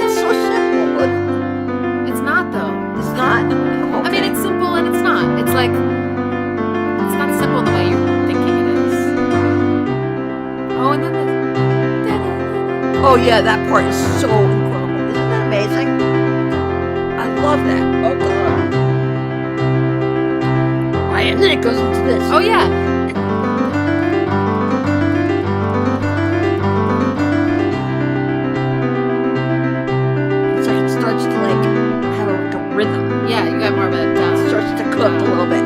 It's so simple, but it's not though. It's not. Okay. I mean, it's simple and it's not. It's like it's not simple in the way you're thinking it is. Oh, and then this. Oh yeah, that part is so incredible. Isn't that amazing? I love that. Oh god. Right, and then it goes into this. Oh yeah. It's like it starts to like have a rhythm. Yeah, you got more of a It starts to cook a little bit.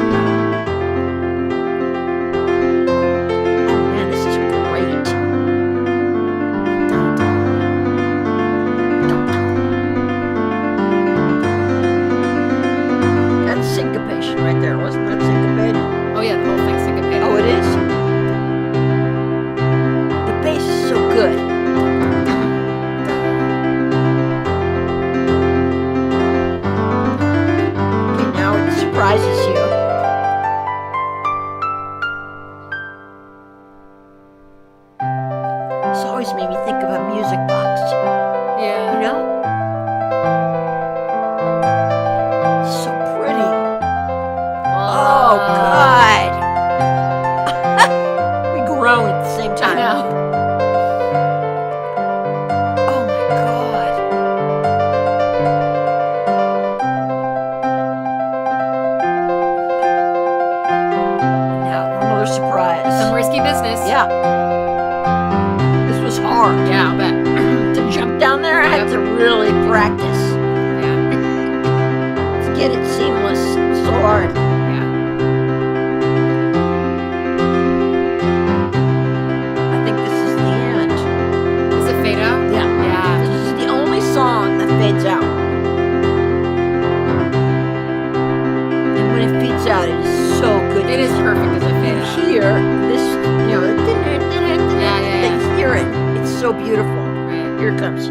Oh man, this is great. That's syncopation right there, wasn't that syncopated? Oh yeah, the whole thing's syncopated. Oh, it is? The bass is so good. Okay, now it surprises you. It's always made me think of a music box, Yeah. you know? It's so pretty. Oh, God. We groan at the same I time. know. Oh, my God. Now, another surprise. Some risky business. Yeah. This was hard. Yeah, I'll bet. To jump down there, I had to really practice. Yeah. To get it seamless. So hard. Yeah. I think this is the end. Does it fade out? Yeah. Yeah. This is the only song that fades out. And when it fades out, it is so good. It is perfect as it fade out. Here, this, Yeah. you hear it. It's so beautiful. Right. Here it comes.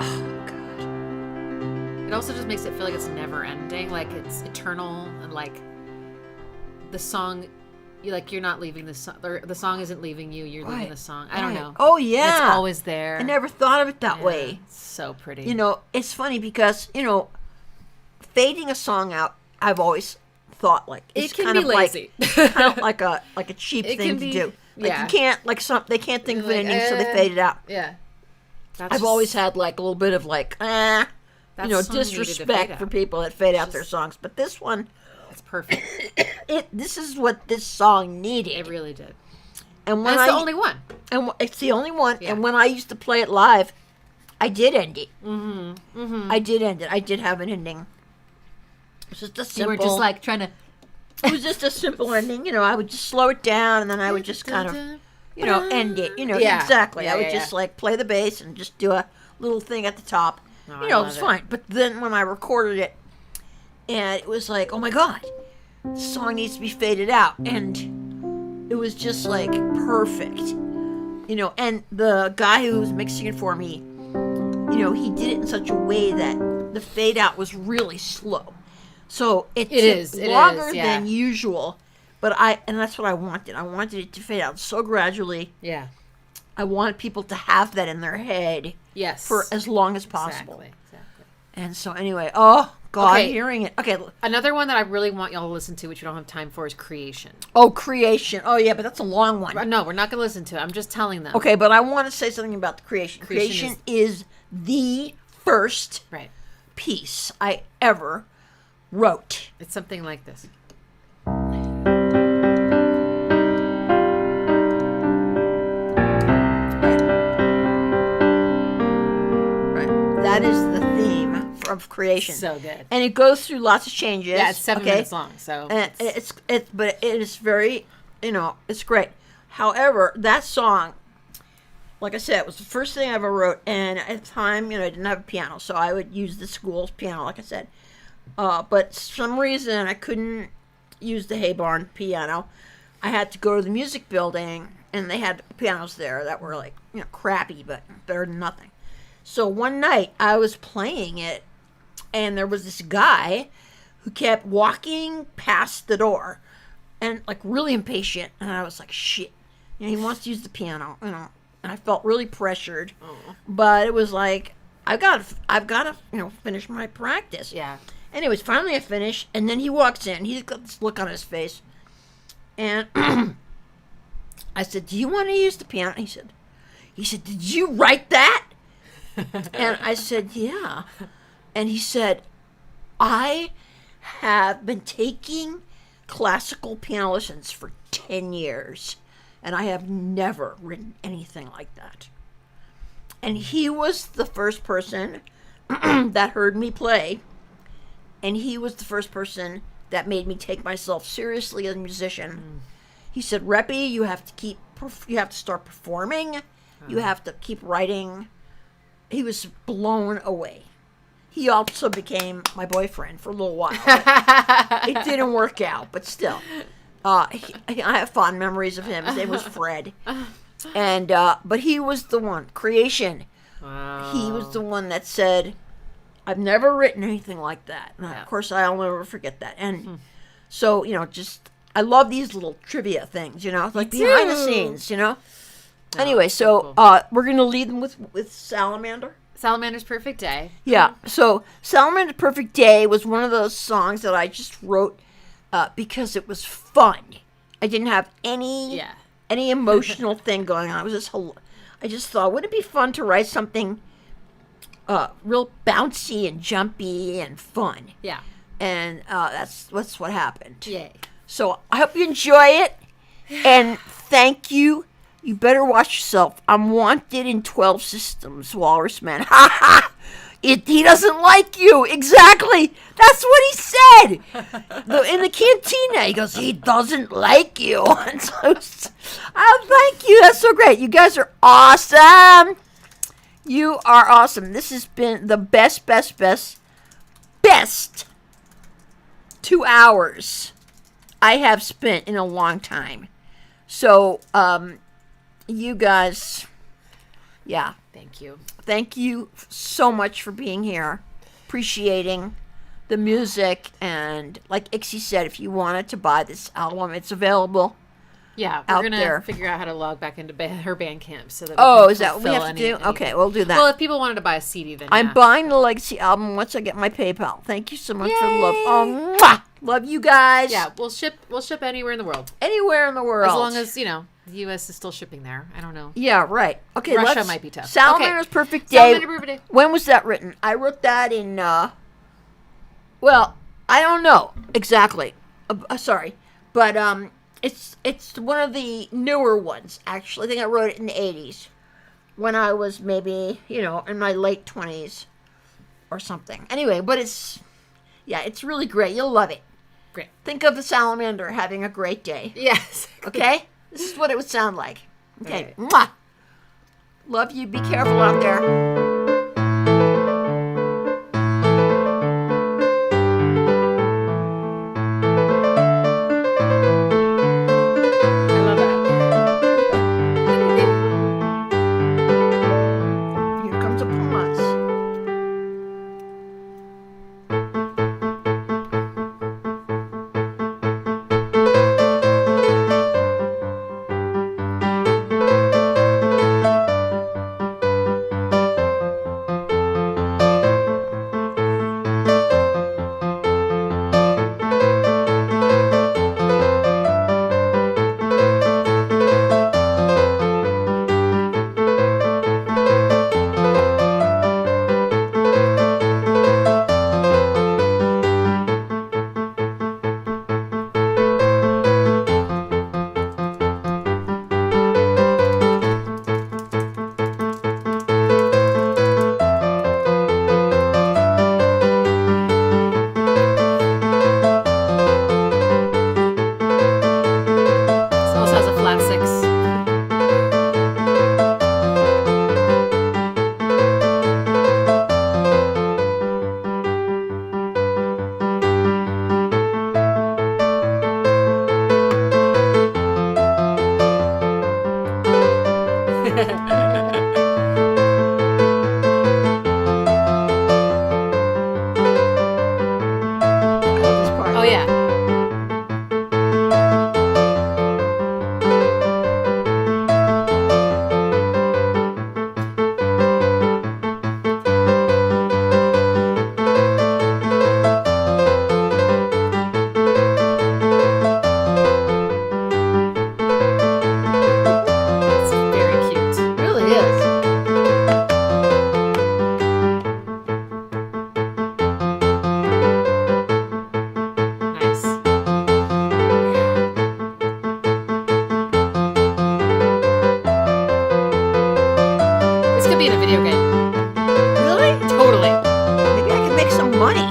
Oh, God. It also just makes it feel like it's never ending, like it's eternal, and like the song, you're not leaving the song, or the song isn't leaving you. You're leaving Right. the song. I don't know. Oh, yeah. It's always there. I never thought of it that Yeah, way. it's so pretty. It's funny because, fading a song out, I've always thought like it's it can kind be of lazy. kind of like a cheap It thing can to be- do. Like yeah. you can't they can't think of Like, anything, so they fade it out. Yeah. That's I've just- always had like a little bit of like that song needed to fade disrespect out. for people that fade out their songs, but this one, It's perfect. this is what this song needed. It really did. And when And it's the only one. and it's the only one. Yeah. And when I used to play it live, I did end it. I did end it. I did have an ending. It was just a simple. You were just like trying to. It was just a simple ending. I would just slow it down, and then I would just kind of, end it. Yeah. Exactly. Yeah, I would yeah, just yeah. like play the bass and just do a little thing at the top. Oh, I It love was fine. But then when I recorded it, and it was like, oh my god, the song needs to be faded out, and it was just like perfect. And the guy who was mixing it for me, he did it in such a way that the fade out was really slow. So it is longer yeah. than usual. But and that's what I wanted. I wanted it to fade out so gradually. Yeah. I wanted people to have that in their head Yes. for as long as possible. Exactly. And so anyway, oh God, Okay. hearing it. Okay. Another one that I really want y'all to listen to, which we don't have time for, is Creation. Oh, Creation. Oh yeah, but that's a long one. No, we're not going to listen to it. I'm just telling them. Okay, but I want to say something about the Creation. Creation Creation is the first Right. piece I ever wrote. It's something like this. Right. That is the theme of Creation. So good. And it goes through lots of changes. Yeah, it's 7 minutes long, so. And but it is very, it's great. However, that song, like I said, it was the first thing I ever wrote, and at the time, I didn't have a piano, so I would use the school's piano, like I said. But for some reason, I couldn't use the Hay Barn piano. I had to go to the music building, and they had pianos there that were like, crappy, but better than nothing. So one night, I was playing it, and there was this guy who kept walking past the door, and like really impatient, and I was like, shit. He wants to use the piano, and I felt really pressured. Oh. But it was like, I've got to, finish my practice. Yeah. Anyways, finally I finished, and then he walks in. He's got this look on his face, and I said, "Do you want to use the piano?" He said, "Did you write that?" And I said, "Yeah." And he said, "I have been taking classical piano lessons for 10 years, and I have never written anything like that." And he was the first person that heard me play, and he was the first person that made me take myself seriously as a musician. He said, "Reppy, you have to start performing. You have to keep writing." He was blown away. He also became my boyfriend for a little while. It didn't work out, but still. I have fond memories of him. His name was Fred. And but he was the one, Creation. Wow. He was the one that said, "I've never written anything like that." And Yeah. of course, I'll never forget that. And so, I love these little trivia things, like behind the scenes, Anyway, so cool. we're going to lead them with Salamander. Salamander's Perfect Day. Yeah, so Salamander's Perfect Day was one of those songs that I just wrote because it was fun. I didn't have any emotional thing going on. It was I just thought, wouldn't it be fun to write something real bouncy and jumpy and fun? Yeah. And that's what happened. Yay. So I hope you enjoy it, and thank you. You better watch yourself. I'm wanted in 12 systems, Walrus Man. Ha ha! He doesn't like you. Exactly. That's what he said. In the cantina, he goes, "He doesn't like you." And so, thank you. That's so great. You guys are awesome. You are awesome. This has been the best 2 hours I have spent in a long time. So, you guys, yeah. Thank you. Thank you so much for being here, appreciating the music, and like Ixie said, if you wanted to buy this album, it's available. Yeah, out we're going there. to figure out how to log back into her Bandcamp so that Oh, is that what we have to do? Okay, we'll do that. Well, if people wanted to buy a CD, then I'm yeah. buying the Legacy album once I get my PayPal. Thank you so much for the love. Yay! Oh, mwah! Love you guys. Yeah, we'll ship anywhere in the world. Anywhere in the world. As long as, the U.S. is still shipping there. I don't know. Yeah, right. Okay, Russia might be tough. Salamander's Perfect Day. Salamander Perfect Day. When was that written? I wrote that in, well, I don't know exactly. Sorry. But, it's one of the newer ones, actually. I think I wrote it in the 80s. when I was maybe, in my late 20s or something. Anyway, but it's really great. You'll love it. Great. Think of the salamander having a great day. Yes. Okay? This is what it would sound like. Okay. Right. Mwah. Love you. Be careful out there. I love that. Here comes a pause. This also has a flat six. I love this part. Oh yeah. It's very cute. It really is. Nice. This could be in a video game. Really? Totally. Maybe I can make some money.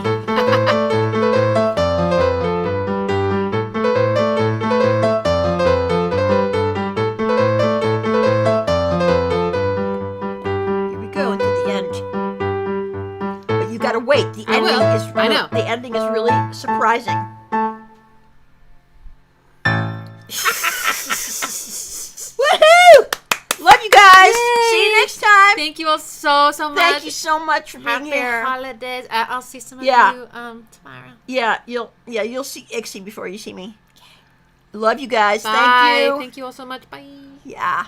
Here we go into the end. But you gotta wait. The I ending will. is I know. The ending is really surprising. Woohoo! Love you guys. See you next time. Thank you all so much. Thank you so much for being Happy here. holidays. I'll see some of Yeah. you tomorrow. Yeah, you'll see Ixie before you see me. Love you guys. Bye. Thank you. Thank you all so much. Bye. Yeah.